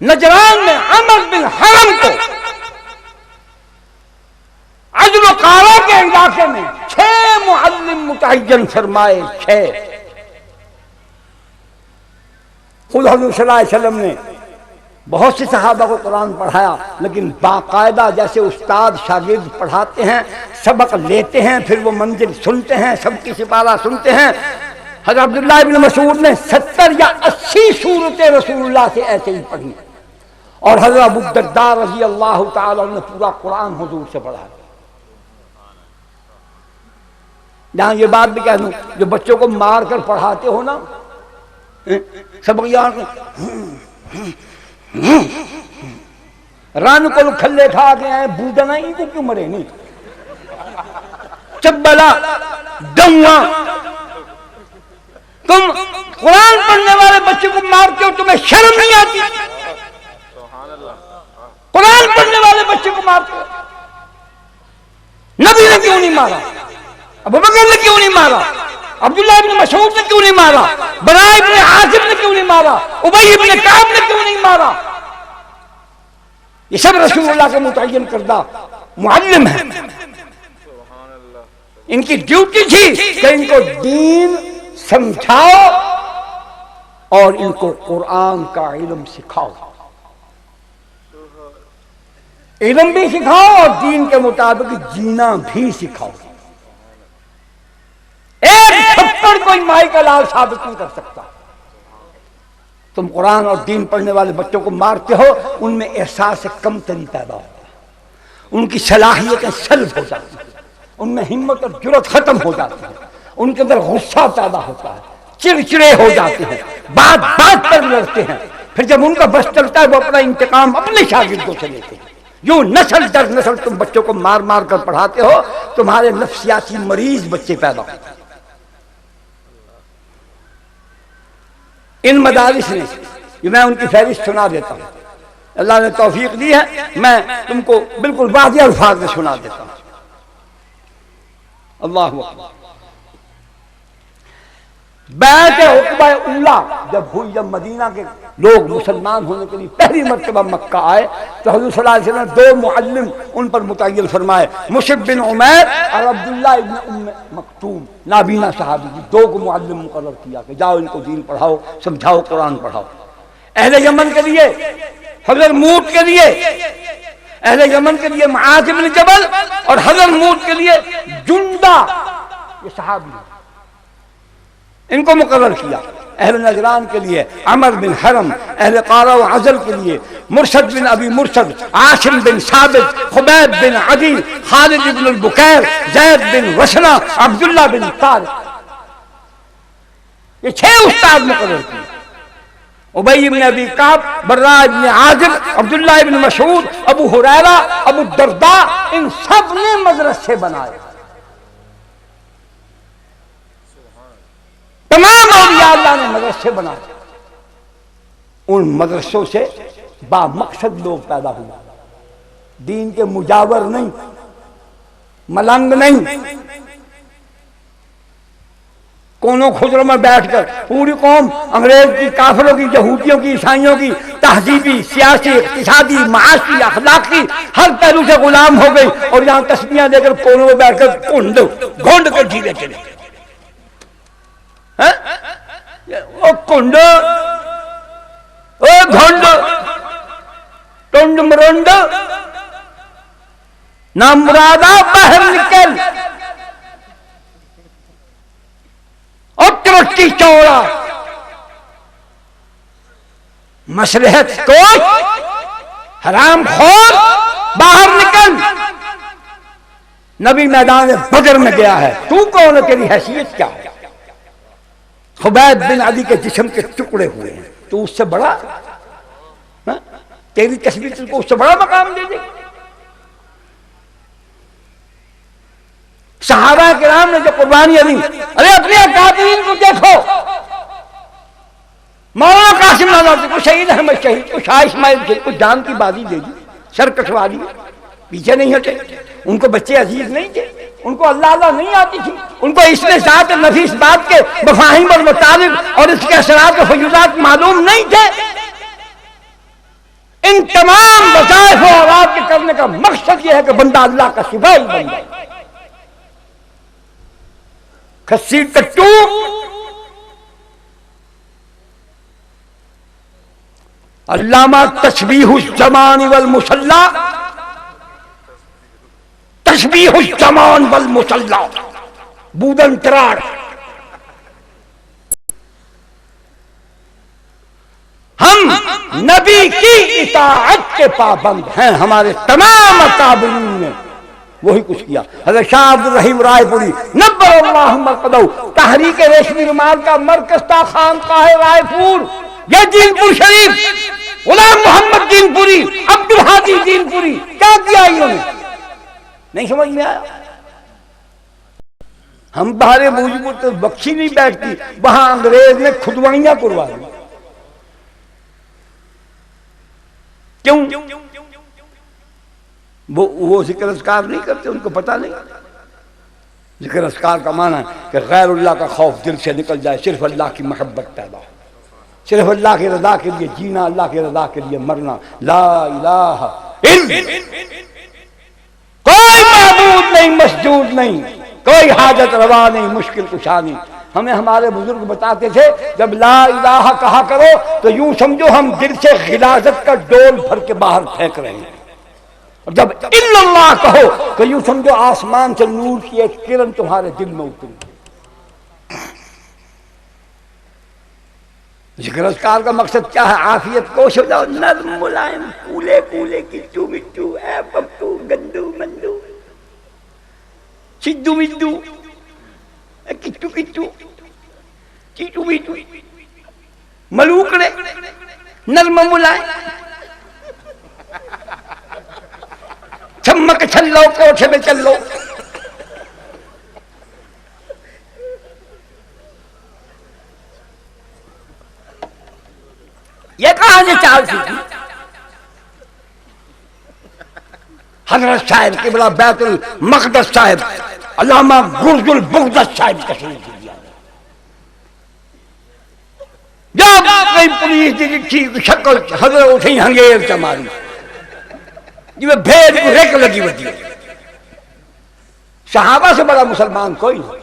S1: نجران میں عمر بن حرم کو، عجل و قارا کے علاقے میں 6 معلم متعین فرمائے، 6۔ خود حضور صلی اللہ علیہ وسلم نے بہت سے صحابہ کو قرآن پڑھایا، لیکن باقاعدہ جیسے استاد شاگرد پڑھاتے ہیں، سبق لیتے ہیں، پھر وہ منزل سنتے ہیں، سب کی سپارہ سنتے ہیں۔ حضرت عبداللہ بن مسعود نے 70 یا 80 سورتیں رسول اللہ سے ایسے ہی پڑھی، اور حضرت ابو الدرداء رضی اللہ تعالیٰ عنہ نے پورا قرآن حضور سے پڑھا۔ جہاں یہ بات بھی کہہ دوں، جو بچوں کو مار کر پڑھاتے ہو نا، سبق یاد ران کو کھلے کھا کے آئے بوڈنا ان کو کیوں مرے نہیں چبلا ڈواں تم قرآن پڑھنے والے بچے کو مارتے ہو تمہیں شرم نہیں آتی قرآن پڑھنے والے بچے کو مارتے ہو نبی نے کیوں نہیں مارا ابوبکر نے کیوں نہیں مارا عبداللہ ابن مسعود نے کیوں نہیں مارا براء ابن عازب نے کیوں نہیں مارا ابی ابن کعب نے کیوں نہیں مارا یہ سب رسول اللہ کے متعین کردہ معلم ہیں ان کی ڈیوٹی تھی کہ ان کو دین سمجھاؤ اور ان کو قرآن کا علم سکھاؤ علم بھی سکھاؤ اور دین کے مطابق جینا بھی سکھاؤ ایک تھپڑ کوئی مائی کا لال ثابت نہیں کر سکتا تم قرآن اور دین پڑھنے والے بچوں کو مارتے ہو ان میں احساس کمتری پیدا ہوتا ہے ان کی صلاحیتیں سلب ہو جاتی ہیں ان میں ہمت اور جرأت ختم ہو جاتی ہے ان کے اندر غصہ پیدا ہوتا ہے چڑچڑے ہو جاتے ہیں بات بات پر لڑتے ہیں پھر جب ان کا بس چلتا ہے وہ اپنا انتقام اپنے شاگردوں سے لیتے ہیں یوں نسل در نسل تم بچوں کو مار مار کر پڑھاتے ہو تمہارے نفسیاتی مریض بچے پیدا ہوتے ہیں ان مدارس نے یہ میں ان کی فہرست سنا دیتا ہوں اللہ نے توفیق دی ہے میں تم کو بالکل واضح الفاظ میں سنا دیتا ہوں اللہ اکبر بیعت عقبہ اولا جب ہوئی جب مدینہ کے لوگ مسلمان ہونے کے لیے پہلی مرتبہ مکہ آئے تو حضور صلی اللہ علیہ وسلم دو معلم ان پر متعین فرمائے مصعب بن عمیر اور عبداللہ ابن ام مکتوم نابینا صحابی جی دو کو معلم مقرر کیا کہ جاؤ ان کو دین پڑھاؤ سمجھاؤ قرآن پڑھاؤ اہل یمن کے لیے حضرت موت کے لیے اہل یمن کے لیے معاذ بن جبل اور حضرت موت کے لیے جندہ یہ صحابی ان کو مقرر کیا اہل نجران کے لیے عمر بن حرم اہل قارہ و عزل کے لیے مرشد بن ابی مرشد عاصم بن ثابت خبیب بن عدی خالد بن البکیر زید بن وشنہ عبداللہ بن طارق یہ 6 استاد مقرر کیے ابی بن ابی کعب براء بن عازب عبداللہ بن مسعود ابو ہریرہ ابو الدرداء ان سب نے مدرسے بنائے تمام اولیاء اللہ نے مدرسے بنائے ان مدرسوں سے با مقصد لوگ پیدا ہوئے دین کے مجاور نہیں ملنگ نہیں کونوں خضروں میں بیٹھ کر پوری قوم انگریز کی کافروں کی یہودیوں کی عیسائیوں کی تہذیبی سیاسی اقتصادی معاشی اخلاقی ہر پہلو سے غلام ہو گئی اور یہاں تسبیحاں دے کر کونوں میں بیٹھ کر گھونڈ کر جیوے چلے او کنڈ او گھنڈ ٹنڈ مرنڈ نام مرادہ باہر نکل اور ترٹی چوڑا مصلحت کوش حرام خور باہر نکل نبی میدان بدر میں گیا ہے تو کون ہے تیری حیثیت کیا ہے خبیب بن عدی کے جسم کے ٹکڑے ہوئے ہیں تو اس سے بڑا تیری تصویر تجھ کو اس سے بڑا مقام دے دے صحابہ کرام نے جو قربانیاں دی ارے اپنے اکابرین کو دیکھو مولانا قاسم نانوتوی کو شہید احمد شہید کو شاہ اسماعیل شہید کو جان کی بازی دے دی سر کٹوا دی پیچھے نہیں ہٹے ان کو بچے عزیز نہیں تھے ان کو اللہ اللہ نہیں آتی تھی ان کو اس میں ذات نفیس بات کے مفاہیم اور مطابق اور اس کے اثرات و فیوزات معلوم نہیں تھے ان تمام وظائف و اوقات کے کرنے کا مقصد یہ ہے کہ بندہ اللہ کا سپاہی بن جائے کھسی کٹو علامہ تشبیہ الزمان والمصلی تشبیہ الزمان والمصلی بودن تراڑ ہم نبی کی اطاعت کے پابند ہیں خامارے تمام اکابرین نے وہی کچھ کیا حضرت شاہ عبد الرحیم رائے پوری نبر اللہ مرقدہ تحریک ریشمی رومال کا مرکز تھا خانقاہ رائے پور یہ جیل پور شریف غلام محمد دین پوری، عبدالہادی دین پوری، کیا کیا انہوں نے؟ نہیں سمجھ میں آیا؟ ہم بہارے موجود تو بخشی نہیں بیٹھتی، وہاں انگریز نے کھدوائیاں کروا دی. کیوں؟ وہ ذکر اذکار نہیں کرتے، ان کو پتہ نہیں. ذکر اذکار کا معنی ہے کہ غیر اللہ کا خوف دل سے نکل جائے، صرف اللہ کی محبت پیدا ہو، صرف اللہ کی رضا کے لیے جینا، اللہ کی رضا کے لیے مرنا. لا الہ الا کوئی معبود نہیں، مسجود نہیں، کوئی حاجت روا نہیں، مشکل کشا نہیں. ہمیں ہمارے بزرگ بتاتے تھے جب لا الہ کہا کرو تو یوں سمجھو ہم دل سے غلاظت کا ڈول بھر کے باہر پھینک رہے ہیں، اور جب الا اللہ کہو تو یوں سمجھو آسمان سے نور کی ایک کرن تمہارے دل میں اتری. ذکر اذکار کا مقصد کیا ہے؟ عافیت کوش ہو جاؤ، نرم ملائم، کولے کولے، کچو مچو، اے پپو، گندو مندو، سدھو مدھو، کچو کچو، چیٹو میٹو، ملوکڑے، نرم ملائم، چمک چھلو، کوٹھے میں چلو. یہ کہاں سے چال سیکھی؟ حضرت صاحب قبلہ بیت المقدس صاحب علامہ گرز البغداد صاحب تشریف دیا. جب کوئی پولیس کی شکل حضرت اٹھی ہنگیر چماری جی میں بھیڑ کو ریک لگی ہوتی ہے. صحابہ سے بڑا مسلمان کوئی نہیں،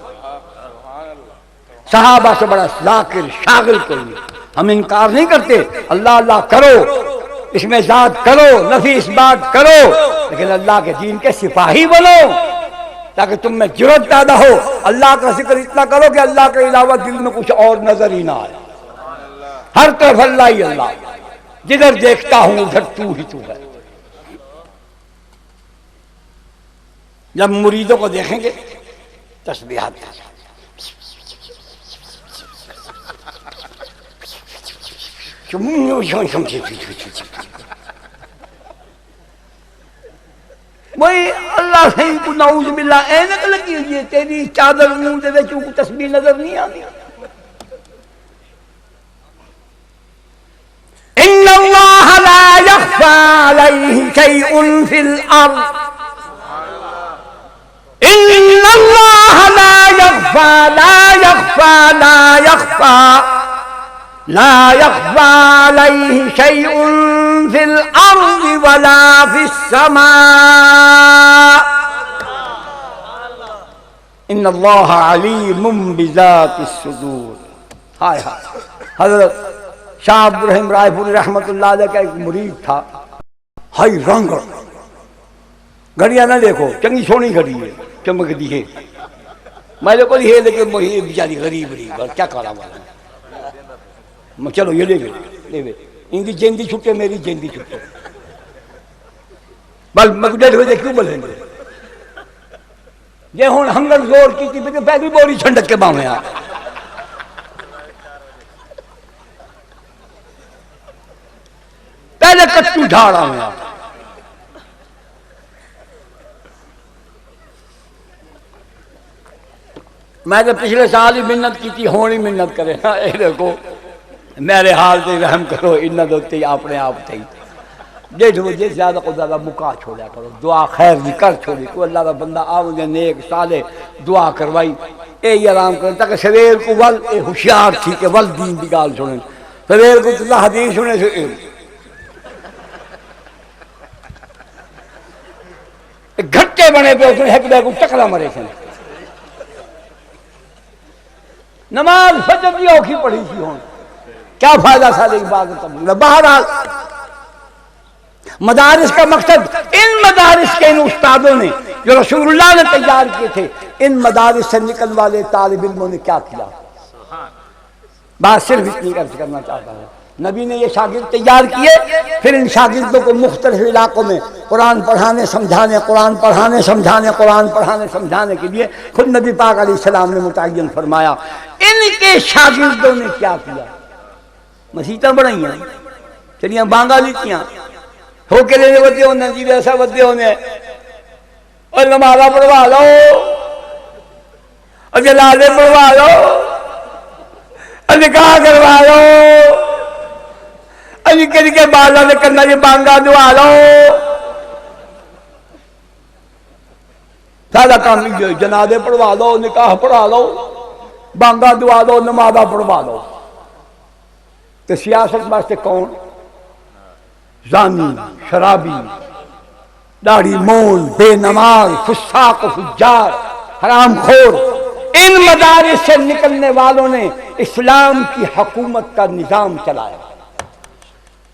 S1: صحابہ سے بڑا ذاکر شاغل کوئی نہیں. ہم انکار نہیں کرتے، اللہ اللہ کرو، اس میں ذات کرو، نفی اس بات کرو، لیکن اللہ کے دین کے سپاہی بنو تاکہ تم میں جرأت پیدا ہو. اللہ کا ذکر اتنا کرو کہ اللہ کے علاوہ دل میں کچھ اور نظر ہی نہ آئے. ہر طرف اللہ ہی اللہ، جدھر دیکھتا ہوں ادھر تو ہی تو ہے. جب مریدوں کو دیکھیں گے تسبیحات وہی اللہ سے کو نعوذ باللہ اینک لگی ہوئی ہے، تیری چادر منہ دے وچوں کو تسبیح نظر نہیں آتی. ان اللہ لا یخفی علیہ شیء فی الارض، ان اللہ لا یخفی لا یخفی لا یخفی لا يخفى عليه شيء في الأرض ولا في السماء إن الله عليم بذات الصدور. ہائے ہائے. حضرت شاہ عبد الرحیم رائے پوری رحمت اللہ علیہ کا ایک مرید تھا، ہائی رنگ گھڑیاں نہ دیکھو، چنگی سونی گھڑی ہے، چمک دی ہے. میں نے کوئی ہے لیکن وہی بیچاری غریب غریب کیا کرا والا. چلو یہ لے گئے، ان کی جیندی چھٹے میری جیندی چھٹے، بل مقدر ہوئے کیوں بولیں گے؟ یہ ہون ہنگر زور کی تھی پہلی بوری چھنڈک کے باہمیں آ پہلے کٹو جھاڑا میں آ. میں نے پچھلے سال ہی منت کی تھی، ہونی منت کرے نا، اے دیکھو میرے حال سے رحم کرو، انہ دوتے اپنے آپ تھے ڈیڑھ بجے زیادہ کو زیادہ مکا چھوڑیا کرو، دعا خیر بھی کر چھوڑی. کوئی اللہ کا بندہ آؤں نیک صالح دعا کروائی اے ہی آرام کریں تاکہ سویر کو ول اے ہوشیار تھی کہ ول دین دی گال سنیں، سویر کو اللہ حدیث سنے سے گھٹے بنے پہ اس نے ایک بے کو ٹکرا مرے سن. نماز فجر کی اوکھی پڑھی سی ہوں، کیا فائدہ سالے عبادت تبلیغ. بہرحال مدارس کا مقصد، ان مدارس کے ان استادوں نے جو رسول اللہ نے تیار کیے تھے، ان مدارس سے نکل والے طالب علموں نے کیا کیا. بات صرف اتنی عرض کرنا چاہتا ہوں، نبی نے یہ شاگرد تیار کیے، پھر ان شاگردوں کو مختلف علاقوں میں قرآن پڑھانے سمجھانے، قرآن پڑھانے سمجھانے، قرآن پڑھانے سمجھانے کے لیے خود نبی پاک علیہ السلام نے متعین فرمایا. ان کے شاگردوں نے کیا کیا؟ مسیتیں بڑھائیں، چلیے بانگا لیتیاں ہو کے لینے ودے ہونے جی ایسا ودے ہونے اور نمازہ پڑھوا لو اور جنازے پڑھوا لو اور نکاح کروا لو اور نکل کے بالا نے کرنا یہ بانگا دعا لو سارا کام جنازے پڑھوا لو نکاح پڑھا لو بانگا دعا لو نمازہ پڑھوا لو تو سیاست واسطے کون زانی شرابی داڑھی مول بے نماز فساق و فجار حرام خور ان مدارس سے نکلنے والوں نے اسلام کی حکومت کا نظام چلایا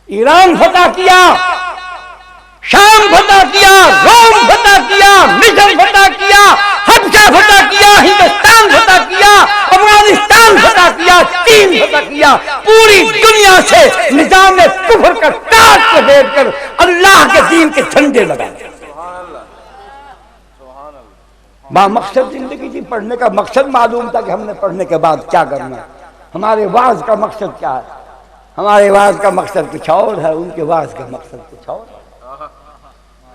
S1: ایران فتح کیا شام فتح کیا روم فتح کیا مصر فتح کیا حبشہ فتح کیا ہندوستان فتح کیا افغانستان فتح کیا چین فتح کیا پوری دنیا سے نظام کفر کا تاج پھیر کر اللہ کے دین کے جھنڈے لگائے مقصد زندگی جی پڑھنے کا مقصد معلوم تھا کہ ہم نے پڑھنے کے بعد کیا کرنا ہے ہمارے وعظ کا مقصد کیا ہے ہمارے وعظ کا مقصد کچھ اور ہے ان کے وعظ کا مقصد کچھ اور ہے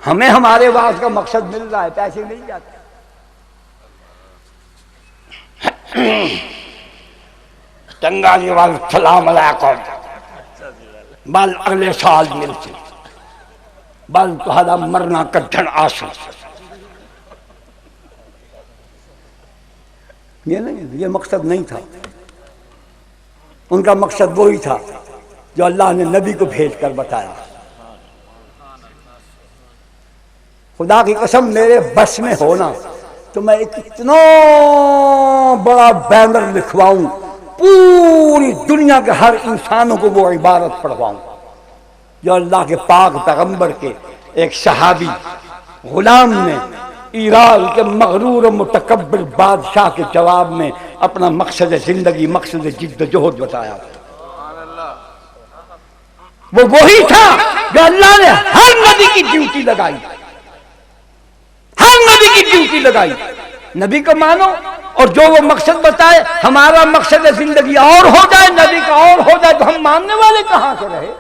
S1: ہمیں ہمارے وعظ کا مقصد مل رہا ہے پیسے نہیں جاتے چنگا جی وال سلام علیکم بل اگلے سال ملتے بل تہاڈا مرنا کڈھن آسو یہ نہیں یہ مقصد نہیں تھا ان کا مقصد وہی تھا جو اللہ نے نبی کو بھیج کر بتایا خدا کی قسم میرے بس میں ہونا تو میں اتنا بڑا بینر لکھواؤں پوری دنیا کے ہر انسانوں کو وہ عبارت پڑھواؤں جو اللہ کے پاک پیغمبر کے ایک صحابی غلام نے ایران کے مغرور و متکبر بادشاہ کے جواب میں اپنا مقصد زندگی مقصد جد و جہد بتایا وہ وہی تھا جو اللہ نے ہر نبی کی ڈیوٹی لگائی ہر نبی کی ڈیوٹی لگائی نبی کو مانو اور جو وہ مقصد بتائے ہمارا مقصد زندگی اور ہو جائے نبی کا اور ہو جائے تو ہم ماننے والے کہاں سے رہے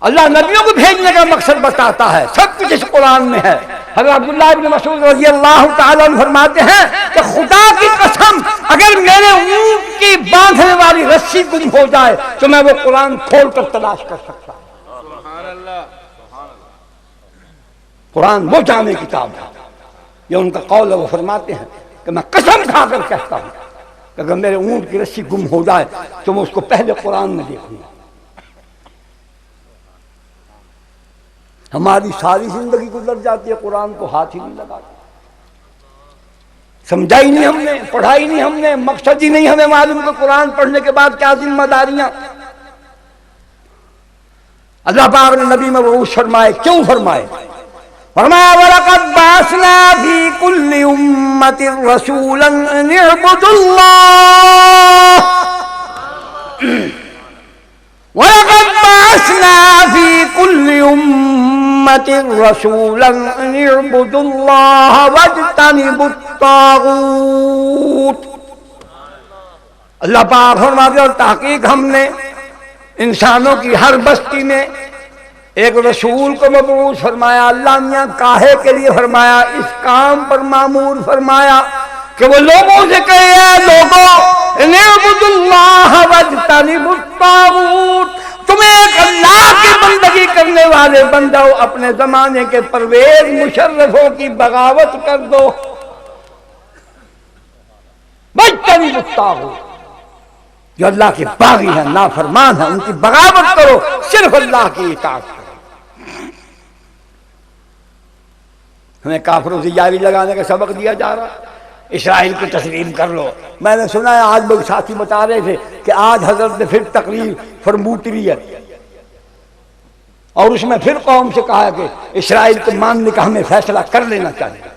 S1: اللہ نبیوں کو بھیجنے کا مقصد بتاتا ہے سب کچھ اس قرآن میں ہے حضرت عبداللہ بن مسعود رضی اللہ تعالیٰ عنہ فرماتے ہیں کہ خدا کی قسم اگر میرے اونٹ کی باندھنے والی رسی گم ہو جائے تو میں وہ قرآن کھول کر تلاش کر سکتا ہوں قرآن وہ جامع کتاب ہے یہ ان کا قول ہے وہ فرماتے ہیں کہ میں قسم کھا کر کہتا ہوں کہ اگر میرے اونٹ کی رسی گم ہو جائے تو میں اس کو پہلے قرآن میں دیکھوں گا ہماری ساری زندگی گزر جاتی ہے قرآن کو ہاتھ ہی نہیں لگاتے سمجھا ہی نہیں ہم نے پڑھائی نہیں ہم نے مقصد ہی نہیں ہمیں معلوم کہ قرآن پڑھنے کے بعد کیا ذمہ داریاں اللہ پاک نے نبی میں وہ فرمائے کیوں فرمائے فرمایا وَلَقَدْ بَعَثْنَا فِي كُلِّ أُمَّةٍ رَسُولًا أَنِ اعْبُدُوا اللَّهَ وَلَقَدْ بَعَثْنَا فِي كُلِّ أُمَّةٍ رَسُولًا أَنِ اعْبُدُوا اللَّهَ وَاجْتَنِبُوا الطَّاغُوتَ اللہ پاک فرماتے اور تحقیق ہم نے انسانوں کی ہر بستی میں ایک رسول کو مبعوث فرمایا اللہ میاں کاہے کے لیے فرمایا اس کام پر مامور فرمایا کہ وہ لوگوں سے کہے اے لوگوں اعبدوا اللہ واجتنبوا الطاغوت تم ایک اللہ کی بندگی کرنے والے بندو اپنے زمانے کے پرویز مشرفوں کی بغاوت کر دو واجتنبوا الطاغوت جو اللہ کے باغی ہیں نافرمان ہیں ان کی بغاوت کرو صرف اللہ کی اطاعت کرو ہمیں کافروں سے یاری لگانے کا سبق دیا جا رہا اسرائیل کو تسلیم کر لو میں نے سنا ہے آج لوگ ساتھی بتا رہے تھے کہ آج حضرت نے پھر تقریر فرموتری ہے اور اس میں پھر قوم سے کہا کہ اسرائیل کو ماننے کا ہمیں فیصلہ کر لینا چاہیے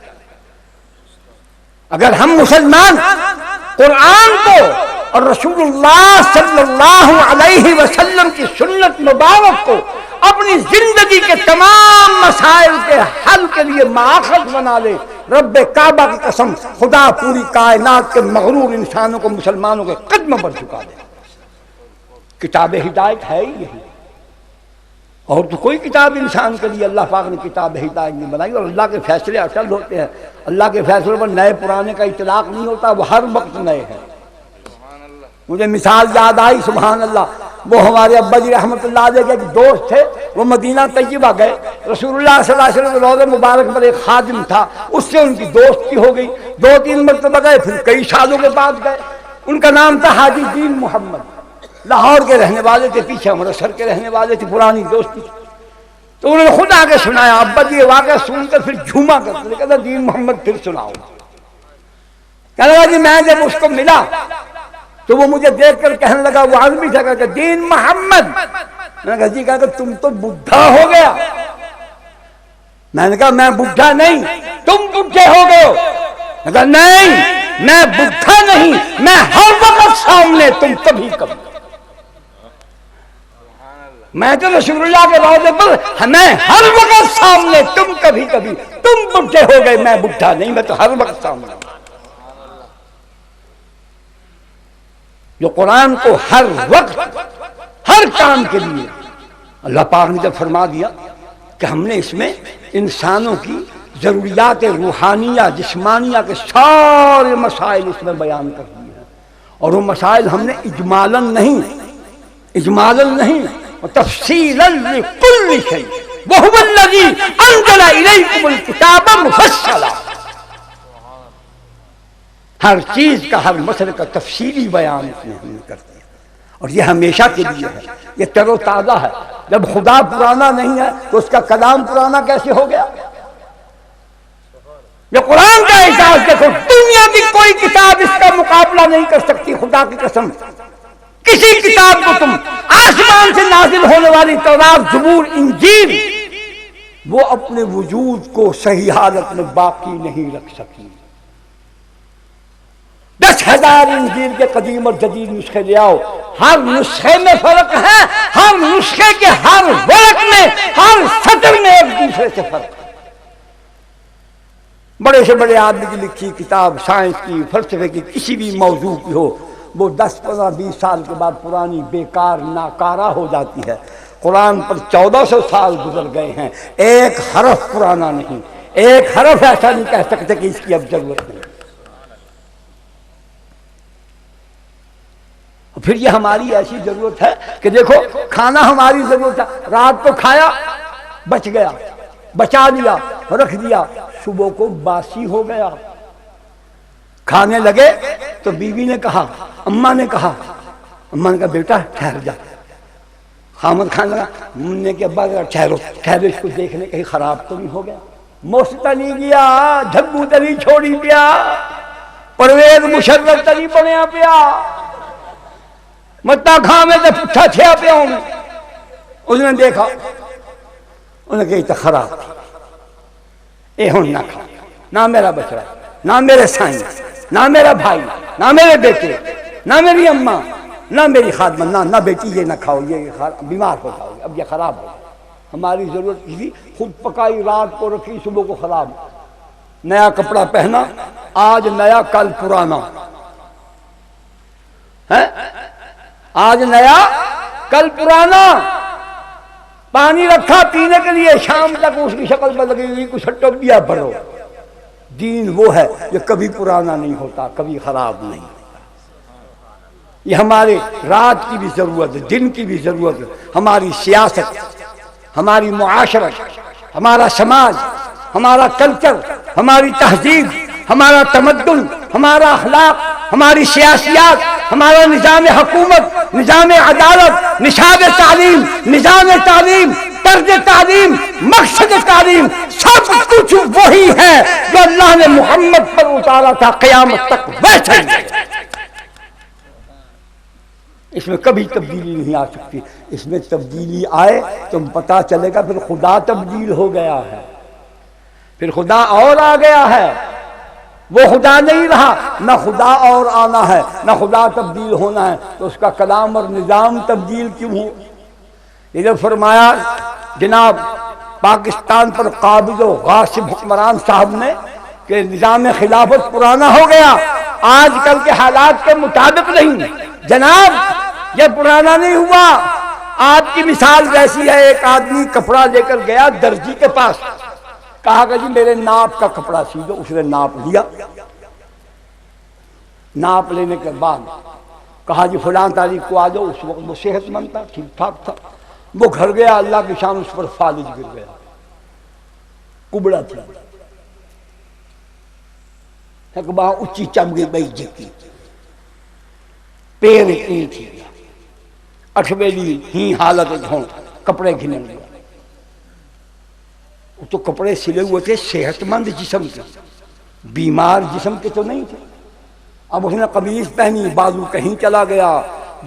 S1: اگر ہم مسلمان قرآن کو اور رسول اللہ صلی اللہ علیہ وسلم کی سنت مبارک کو اپنی زندگی کے تمام مسائل کے حل کے لیے مآخذ بنا لے رب کعبہ کی قسم خدا پوری کائنات کے مغرور انسانوں کو مسلمانوں کے قدم پر جھکا دے کتاب ہدایت ہے ہی یہی، اور تو کوئی کتاب انسان کے لیے اللہ پاک نے کتاب ہدایت نہیں بنائی. اور اللہ کے فیصلے اصل ہوتے ہیں، اللہ کے فیصلوں پر نئے پرانے کا اطلاق نہیں ہوتا، وہ ہر وقت نئے ہیں. مجھے مثال یاد آئی، سبحان اللہ، وہ ہمارے ابا جی رحمۃ اللہ علیہ کے ایک دوست تھے، وہ مدینہ طیبہ گئے، رسول اللہ صلی اللہ علیہ وسلم کے روضہ مبارک پر ایک خادم تھا، اس سے ان کی دوستی ہو گئی، 2-3 مرتبہ گئے، پھر کئی سالوں کے بعد گئے. ان کا نام تھا حاجی دین محمد، لاہور کے رہنے والے تھے، پیچھے امرتسر کے رہنے والے تھے، پرانی دوستی تھی. تو انہوں نے خود آ کے سنایا، ابا جی یہ واقعہ سن کر پھر جھوما کرتے، کہتا دین محمد پھر سناؤ. کہنے لگا جی میں جب اس کو ملا تو وہ مجھے دیکھ کر کہنے لگا، وہ عربی تھا، کہتا دین محمد. میں نے کہا جی، کہا تم تو بڈھا ہو گیا. میں نے کہا میں بڈھا نہیں، تم بڈھے ہو گئے ہو. میں کہا نہیں، میں بڈھا نہیں، میں ہر وقت سامنے، تم کبھی کبھی. میں تو رسول اللہ کے روضے پر میں ہر وقت سامنے، تم کبھی کبھی. تم بڈھے ہو گئے، میں بڈھا نہیں، میں تو ہر وقت سامنے. جو قرآن کو ہر وقت ہر کام کے لیے اللہ پاک نے جب فرما دیا کہ ہم نے اس میں انسانوں کی ضروریات روحانیہ جسمانیہ کے سارے مسائل اس میں بیان کر دیے ہیں، اور وہ مسائل ہم نے اجمالاً نہیں تفصیلاً لکل شیء وہو الذی انزل الیکم الکتاب مفصلا. ہر چیز کا، ہر مسئلے کا تفصیلی بیان اس میں ہم نے کر دیا، اور یہ ہمیشہ کے لیے ہے، یہ تر و تازہ ہے. جب خدا پرانا نہیں ہے تو اس کا کلام پرانا کیسے ہو گیا؟ یہ قرآن کا اعجاز دیکھو، دنیا کی کوئی کتاب اس کا مقابلہ نہیں کر سکتی. خدا کی قسم، کسی کتاب کو تم آسمان سے نازل ہونے والی تورات، زبور، انجیل، وہ اپنے وجود کو صحیح حالت میں باقی نہیں رکھ سکی. 10,000 انجیل کے قدیم اور جدید نسخے لے آؤ، ہر نسخے میں فرق ہے، ہر نسخے کے ہر ورق میں، ہر سطر میں ایک دوسرے سے فرق ہے. بڑے سے بڑے آدمی کی لکھی کتاب، سائنس کی، فلسفے کی، کسی بھی موضوع کی ہو، وہ 10, 15, 20 سال کے بعد پرانی، بیکار، ناکارہ ہو جاتی ہے. قرآن پر 1400 سال گزر گئے ہیں، ایک حرف پرانا نہیں، ایک حرف ایسا نہیں کہہ سکتے کہ اس کی اب ضرورت نہیں. پھر یہ ہماری ایسی ضرورت ہے کہ دیکھو، کھانا ہماری ضرورت ہے، رات کو کھایا بچ گیا، بچا لیا، رکھ دیا، صبح کو باسی ہو گیا. کھانے لگے تو بیوی نے کہا، اماں نے کہا بیٹا ٹھہر جا. خامد کھانے لگا، نے کہ ابا ٹھہرو اس کو دیکھنے کہیں خراب تو نہیں ہو گیا. مست نہیں گیا، جھگو تری چھوڑی پیا، پرویز مشرف تری بنیا پیا، متا کھاوے تو پٹھا چھیا پیا ہوں. اس نے دیکھا، انہوں نے کہی تو خراب تھی، اے ہوں نہ کھا، نہ میرا بچڑا، نہ میرے سائیں، نہ میرا بھائی، نہ میرے بیٹے، نہ میری اماں، نہ میری خادمہ، نہ بیٹی یہ نہ کھاؤ، یہ بیمار ہو جاؤ گے، اب یہ خراب ہو. ہماری ضرورت تھی، خود پکائی، رات کو رکھی، صبح کو خراب. نیا کپڑا پہنا، آج نیا کل پرانا ہے، آج نیا کل پرانا. پانی رکھا پینے کے لیے، شام تک اس کی شکل پر لگی ہوئی کچھ ٹوبیا بھرو. دین وہ ہے یہ کبھی پرانا نہیں ہوتا، کبھی خراب نہیں ہوتا. یہ ہمارے رات کی بھی ضرورت ہے، دن کی بھی ضرورت ہے. ہماری سیاست، ہماری معاشرت، ہمارا سماج، ہمارا کلچر، ہماری تہذیب، ہمارا تمدن، ہمارا اخلاق، ہماری سیاسیات، ہمارا نظام حکومت، نظام عدالت، نصاب تعلیم، نظام تعلیم، طرز تعلیم، مقصد تعلیم، سب کچھ وہی ہے جو اللہ نے محمد پر اتارا تھا، قیامت تک ویسے ہی. اس میں کبھی تبدیلی نہیں آ سکتی. اس میں تبدیلی آئے تو پتہ چلے گا پھر خدا تبدیل ہو گیا ہے، پھر خدا اور آ گیا ہے. وہ خدا نہیں رہا، نہ خدا اور آنا ہے، نہ خدا تبدیل ہونا ہے. تو اس کا کلام اور نظام تبدیل کیوں ہو؟ یہ جو فرمایا جناب پاکستان پر قابض و غاصب حکمران صاحب نے کہ نظام خلافت پرانا ہو گیا، آج کل کے حالات کے مطابق نہیں. جناب یہ پرانا نہیں ہوا. آپ کی مثال ویسی ہے، ایک آدمی کپڑا لے کر گیا درجی کے پاس، کہا کہ جی میرے ناپ کا کپڑا سی دو. اس نے ناپ لیا، ناپ لینے کے بعد کہا جی فلاں تاریخ کو آ جاؤ. اس وقت وہ صحت مند تھا، ٹھیک ٹھاک تھا. وہ گھر گیا، اللہ کی شان اس پر فالج گر گیا، کبڑا تھا. ایک وہاں اچھی چمگی بئی جتی، پیر اتنی تھی، اٹھویلی ہی حالت ہوں، کپڑے گھنے گیا. تو کپڑے سلے ہوئے تھے صحت مند جسم کے، بیمار جسم کے تو نہیں تھے. اب اس نے قمیض پہنی، بازو کہیں چلا گیا،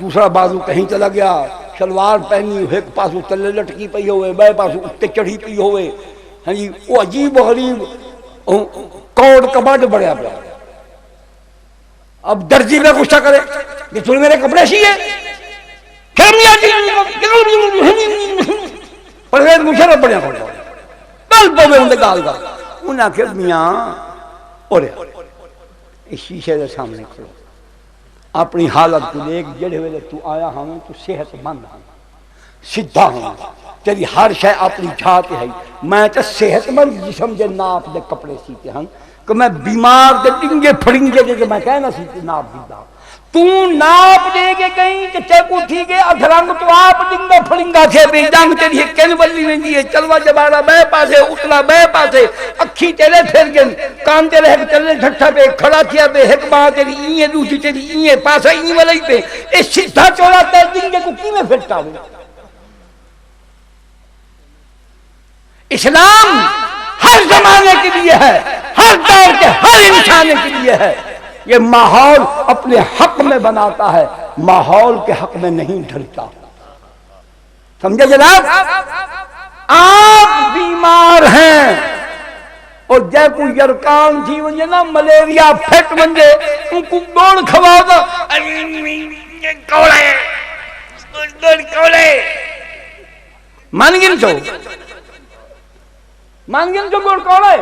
S1: دوسرا بازو کہیں چلا گیا. شلوار پہنی، ایک پاسو تلے لٹکی پئی ہوئے، بے پاسو اتے چڑھی پئی ہوئے. ہاں جی وہ عجیب و غریب کوڑ کباڈ بڑھیا پڑا. اب درجی میں غصہ کرے کہ تم میرے کپڑے سیے، پرویز مشرف بڑھیا پڑا کل پوے ہوں گال گا. انہیں آخر میاں اور اس شیشے کے سامنے کھڑو، اپنی حالت کو دیکھ. جڑے ویلے تو آیا ہوں تو صحت مند ہوں، سیدھا ہوں، تیری ہر شے اپنی جھات ہے. میں تو صحت مند جسم دے ناپ دے کپڑے سیتے ہوں کہ میں بیمار دے ڈنگے پھڑنگے دے میں کہنا سیتے ناپ دیتا. تو ناپ دے کے کہیں کہ تے کو تھی کہ ادھرنگ تو آپ ڈنگا پھڑنگا تھے بے ڈنگ تیری کن ولی نہیں دیئے. چلوا جبارا بے پاسے، اتلا بے پاسے، اکھی تیرے پھر گن، کان تیرے ایک چلنے ٹھٹھا پہ کھڑا کیا پہ ایک ماں تیری اینئے دوسری تیری اینئے پاسا اینی والی پہ اس سیدھا چوڑا تیر ڈنگے کو کی میں پھرتا ہوں. اسلام ہر زمانے کے لیے ہے، ہر دور کے ہر انسان کے لیے ہے. یہ ماحول اپنے حق میں بناتا ہے، ماحول کے حق میں نہیں ڈھلتا. سمجھے جناب؟ آپ بیمار ہیں اور جے کو یرکان تھی ونجے نا ملیریا پھٹ ونجے ان کو دوڑ کھوا دا کولے مان گن چو گوڑ کولے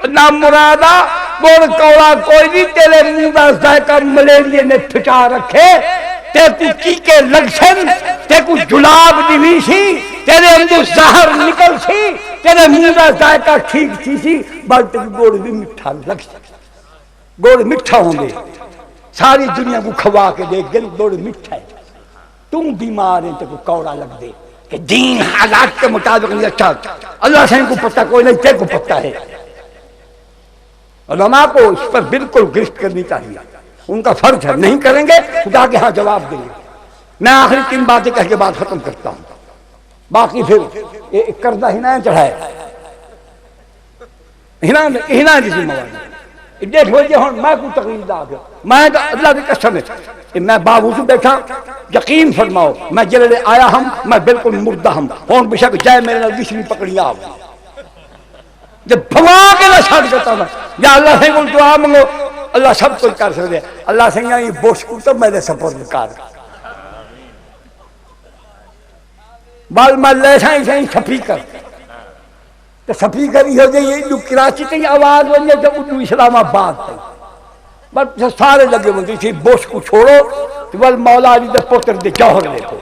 S1: نام مرادہ گوڑ کوڑا کوئی بھی تیرے مودا ذائقہ ملیریے نے پھٹا رکھے. تے کو کی کے لگسن، تے کو جلاب دیوی سی، تیرے اندر زہر نکل سی، تیرے مودا ذائقہ ٹھیک تھی سی، بلکہ گوڑ بھی مٹھا لگ سکتا. گوڑ مٹھا ہوں گے، ساری دنیا کو کھوا کے دیکھ گئے گوڑ مٹھا ہے. تم بیمار ہیں تو کو کوڑا لگ دے کہ دین حالات کے مطابق نہیں. اچھا اللہ سے ان کو پتہ کوئی نہیں، تیرے کو پتہ ہے. علماء کو اس پر بالکل گرفت کرنی چاہیے، ان کا فرض ہے. نہیں کریں گے خدا کے ہاں جواب دیں گے. میں آخری 3 باتیں کہہ کے بعد ختم کرتا ہوں، باقی پھر قرضہ ہنا چڑھائے ہنا کی ذمہ داری. دیکھو جی ہوں میں کوئی تقریر دا گیا، میں اللہ کی قسم ہے میں باوجود بیٹھا، یقین فرماؤ میں جلے آیا ہم میں بالکل مردہ ہم ہوں بشک جائے میرے نال وشنی پکڑی آ جب بھوا کے نہ چھڑ جاتا میں یا اللہ سے کوئی دعا منگو، اللہ سب کچھ کر سکتے. اللہ سے یہ بوش کو تو میرے سپورٹ کر بال میں لے سائیں چھپی کر تو سپی کری ہو جائے جو کراچی کی آواز بن جائے تو اردو اسلام آباد تھی بس سارے لگے بنتی تھی. بوش کو چھوڑو تو بل مولا علی دے پتر دے جوہر لے کو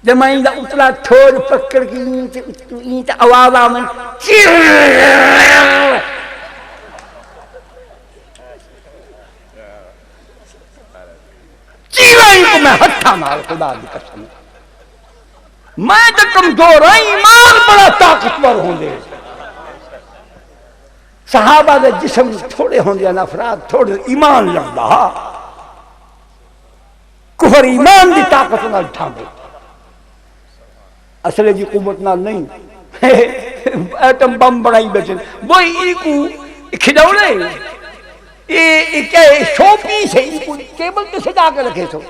S1: جب میں اتلا تھوڑ پکڑ کی اینت آواز آمن چیلائیں کو میں ہتھا مار خدا دی قسم میں تو کمزور ہوں، ایمان بڑا طاقتور ہوں دے. صحابہ دے جسم تھوڑے ہوں دے افراد تھوڑے ایمان لڑا کفر ایمان دی طاقت نہ اٹھا دے اصلے جی قوت نہ نہیں. ایٹم بم بڑھائی بیٹھے وہ ایک کھڑوڑے یہ کیا شو پیس ہے، کیبل تو سجا کے رکھے سو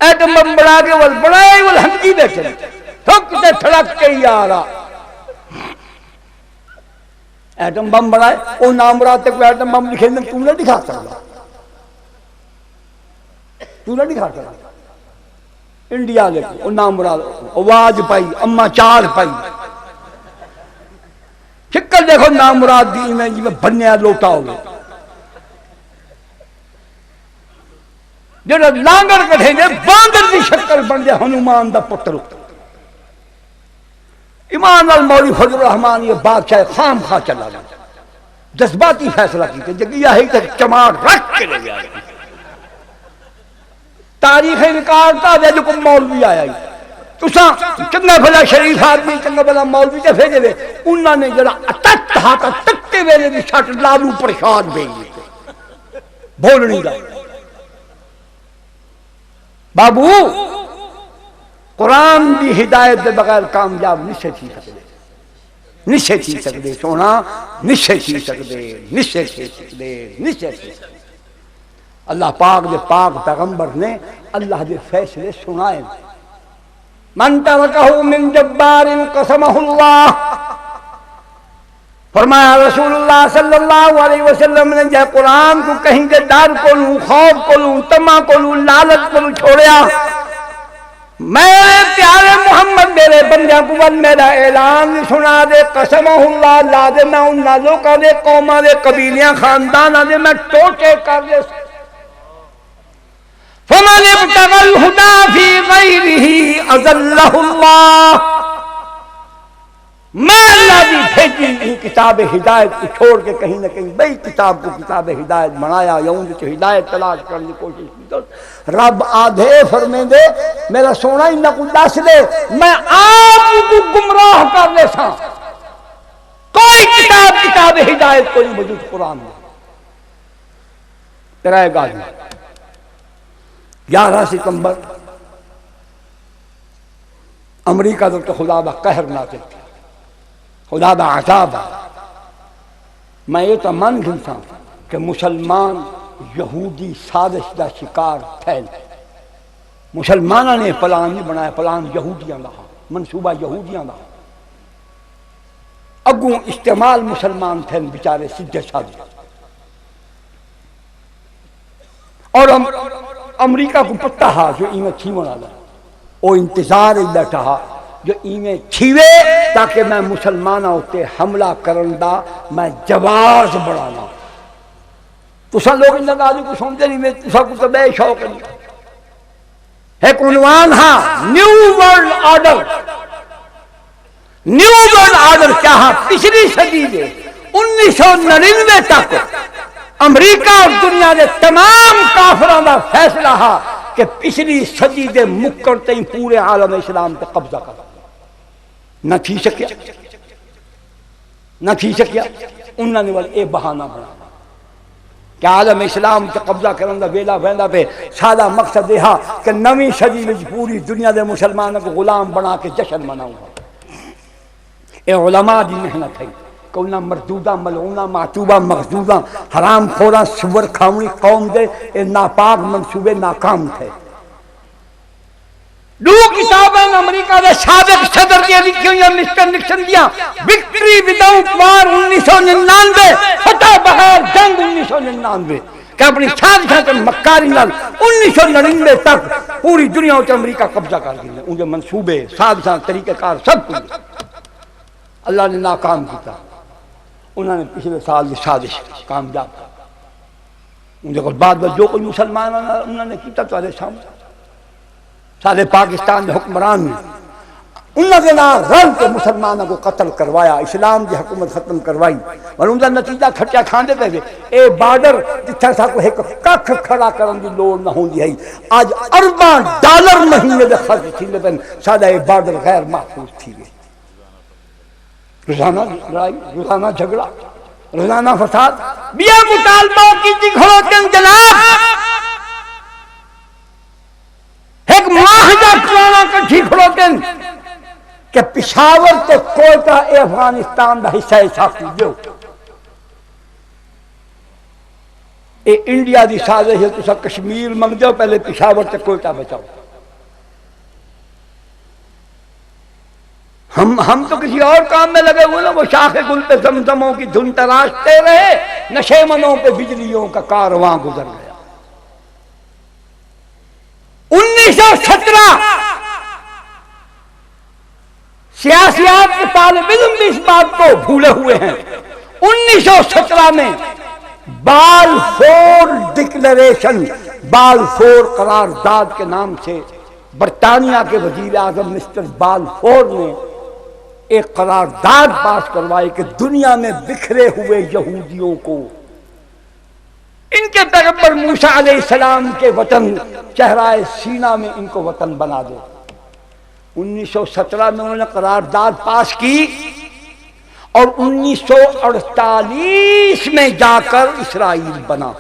S1: ایٹم بم بڑھا کے وہ بڑھائے وہ ہمکی بیٹھے تھک سے تھڑک کے ہی آ رہا. ایٹم بم بڑھائے وہ نام رات تک ایٹم بم لکھے دیں تو نہ دکھا سکتا، تو نہ دکھا سکتا. انڈیا لے وہ نام مراد آواز پائی اما چار پائی دیکھو نامراد دی میں جی میں بنیا لوٹا ہو گیا جڑا لانگڑ کٹھے گے باندر دی شکل بن جائے ہنومان دا پتر ایمان نال مولوی فضل الرحمان یہ بادشاہ خام خواہ چلا گیا جذباتی فیصلہ کیتے جگیا ہے تک چمار رکھ کے لے گیا تاریخ نکارتا دے جو کم مولوی آیا ہی تساں چنگا بھلا شریف آدمی چنگا بھلا مولوی تے بھیجے وے انہاں نے جڑا اتت ہاتھا تکتے ویلے دی چھٹ لالو پرشاد بھیجے بولنی دا بابو قرآن دی ہدایت دے بغیر کامیاب نشے تھی سکدے نشے تھی سکدے سونا نشے تھی سکدے نشے تھی سکدے نشے تھی سکدے اللہ پاک دے پاک پیغمبر نے اللہ دے فیصلے سنائے من ترکہ من جبار قسمہ اللہ فرمایا رسول اللہ صلی اللہ علیہ وسلم نے جے قرآن کو کہیں دے ڈر کو لوں خوف کو لوں تما کو لوں لالچ کو لوں چھوڑیا میرے پیارے محمد میرے بندیاں کو ون میرا اعلان سنا دے قسمہ اللہ لا دے میں ان نازوں کا دے قومہ دے قبیلیاں خاندانہ دے میں ٹوٹے کر دے فمن ابتغى الهدى في غيره اضله الله میں اللہ دی بھیجی کتاب ہدایت کو چھوڑ کے کہیں نہ کہیں بئی کتاب کو کتاب ہدایت بنایا یا ان کی ہدایت تلاش کرنے کی کوشش کی تو رب آدھے فرمیں دے میرا سونا ہی نہ کو دس دے میں آپ کو گمراہ کر لے سا کوئی کتاب ہدایت کوئی موجود قرآن میں تیرا ایک آدمی 11 ستمبر امریکہ تو خدا با قہر نازل تھی خدا با عذاب میں یہ تو من گھنتا کہ مسلمان یہودی سازش دا شکار تھیل مسلمانہ نے پلان نہیں بنایا پلان یہودیاں دا منصوبہ یہودیاں دا اگوں استعمال مسلمان تھے بیچارے سجے سازش اور امریکہ کو پتہ ہا جو ایمیں چھیوڑ آلا او انتظار بیٹھا ہا جو ایمیں چھیوے تاکہ میں مسلمانہ ہوتے حملہ کرندہ میں جواز بڑھانا تو سن لوگ اندر آدھو کو سمجھے نہیں میں تو سب کو بے شوق نہیں ایک عنوان ہا new world order new world order کیا ہا پچھلی صدی دے 1999 تک امریکہ اور دنیا دے تمام کافران دا فیصلہ ہا کہ پچھلی صدی دے مکر تئیں پورے عالم اسلام پہ قبضہ کر نہ تھی سکیا نہ تھی سکیا انہوں نے والے اے بہانہ بنا کہ عالم اسلام پہ قبضہ کرنے دا ویلا ویندہ پہ سادہ مقصد دیہا کہ نویں صدی میں پوری دنیا دے مسلمانوں کو غلام بنا کے جشن مناؤں گا اے علماء دی محنت ہے کہ انہاں مردودہ ملعونہ معتوبہ مغزودہ حرام خورہ سور کھاونی قوم دے اے ناپاک منصوبے ناکام تھے دو کتابیں امریکہ دے سابق صدر کے لکھی ہوئی مسٹر نکسن دیا وکٹری وداؤٹ وار 1999 فتح بغیر جنگ 1999 کہ اپنی سازشاں مکاری نال 1999 تک پوری دنیا سے امریکہ قبضہ کر گئی ان کے منصوبے سازشاں طریقہ کار سب کچھ اللہ نے ناکام کیتا انہوں نے پچھلے سال یہ سازش کامیاب کر ان کے بعد جو کوئی مسلمان انہوں نے کیتا تو آدھے سامنے سارے پاکستان میں حکمران میں انہوں نے رل کے مسلمانوں کو قتل کروایا اسلام کی حکومت ختم کروائی اور ان کا نتیجہ کھٹیا کھاندے پہ اے بارڈر جتھا سا کو ایک ککھ کھڑا کرن دی لوڑ نہ ہوندی ہے آج ارباں ڈالر مہینے دے خرچ تھی لیکن سادہ اے بارڈر غیر محفوظ تھی گئی روزانہ لڑائی روزانہ جھگڑا روزانہ فساد بیا مطالبہ کی جی کھڑوتے جناب ایک ماہ جا کرانا کٹھی کھڑوتے کہ پشاور تے کوئٹہ اے افغانستان دا حصہ ساختی دیو اے انڈیا دی سازش ہے تو سا کشمیر منگ دیو پہلے پشاور تے کوئٹہ بچاؤ ہم تو کسی اور کام میں لگے ہوئے نا وہ شاخ گل پہ زمزموں کی دھن تراشتے رہے نشے منوں پہ بجلیوں کا کارواں گزر گیا 1917 سیاسیات کے طالب علم بھی اس بات کو بھولے ہوئے ہیں 1917 میں بالفور ڈکلریشن، بالفور قرارداد کے نام سے برطانیہ کے وزیر اعظم مسٹر بالفور نے ایک قرارداد پاس کروائی کہ دنیا میں بکھرے ہوئے یہودیوں کو ان کے پیغمبر موسیٰ علیہ السلام کے وطن چہرائے سینا میں ان کو وطن بنا دو۔ 1917 میں انہوں نے قرارداد پاس کی اور 1948 میں جا کر اسرائیل بنا۔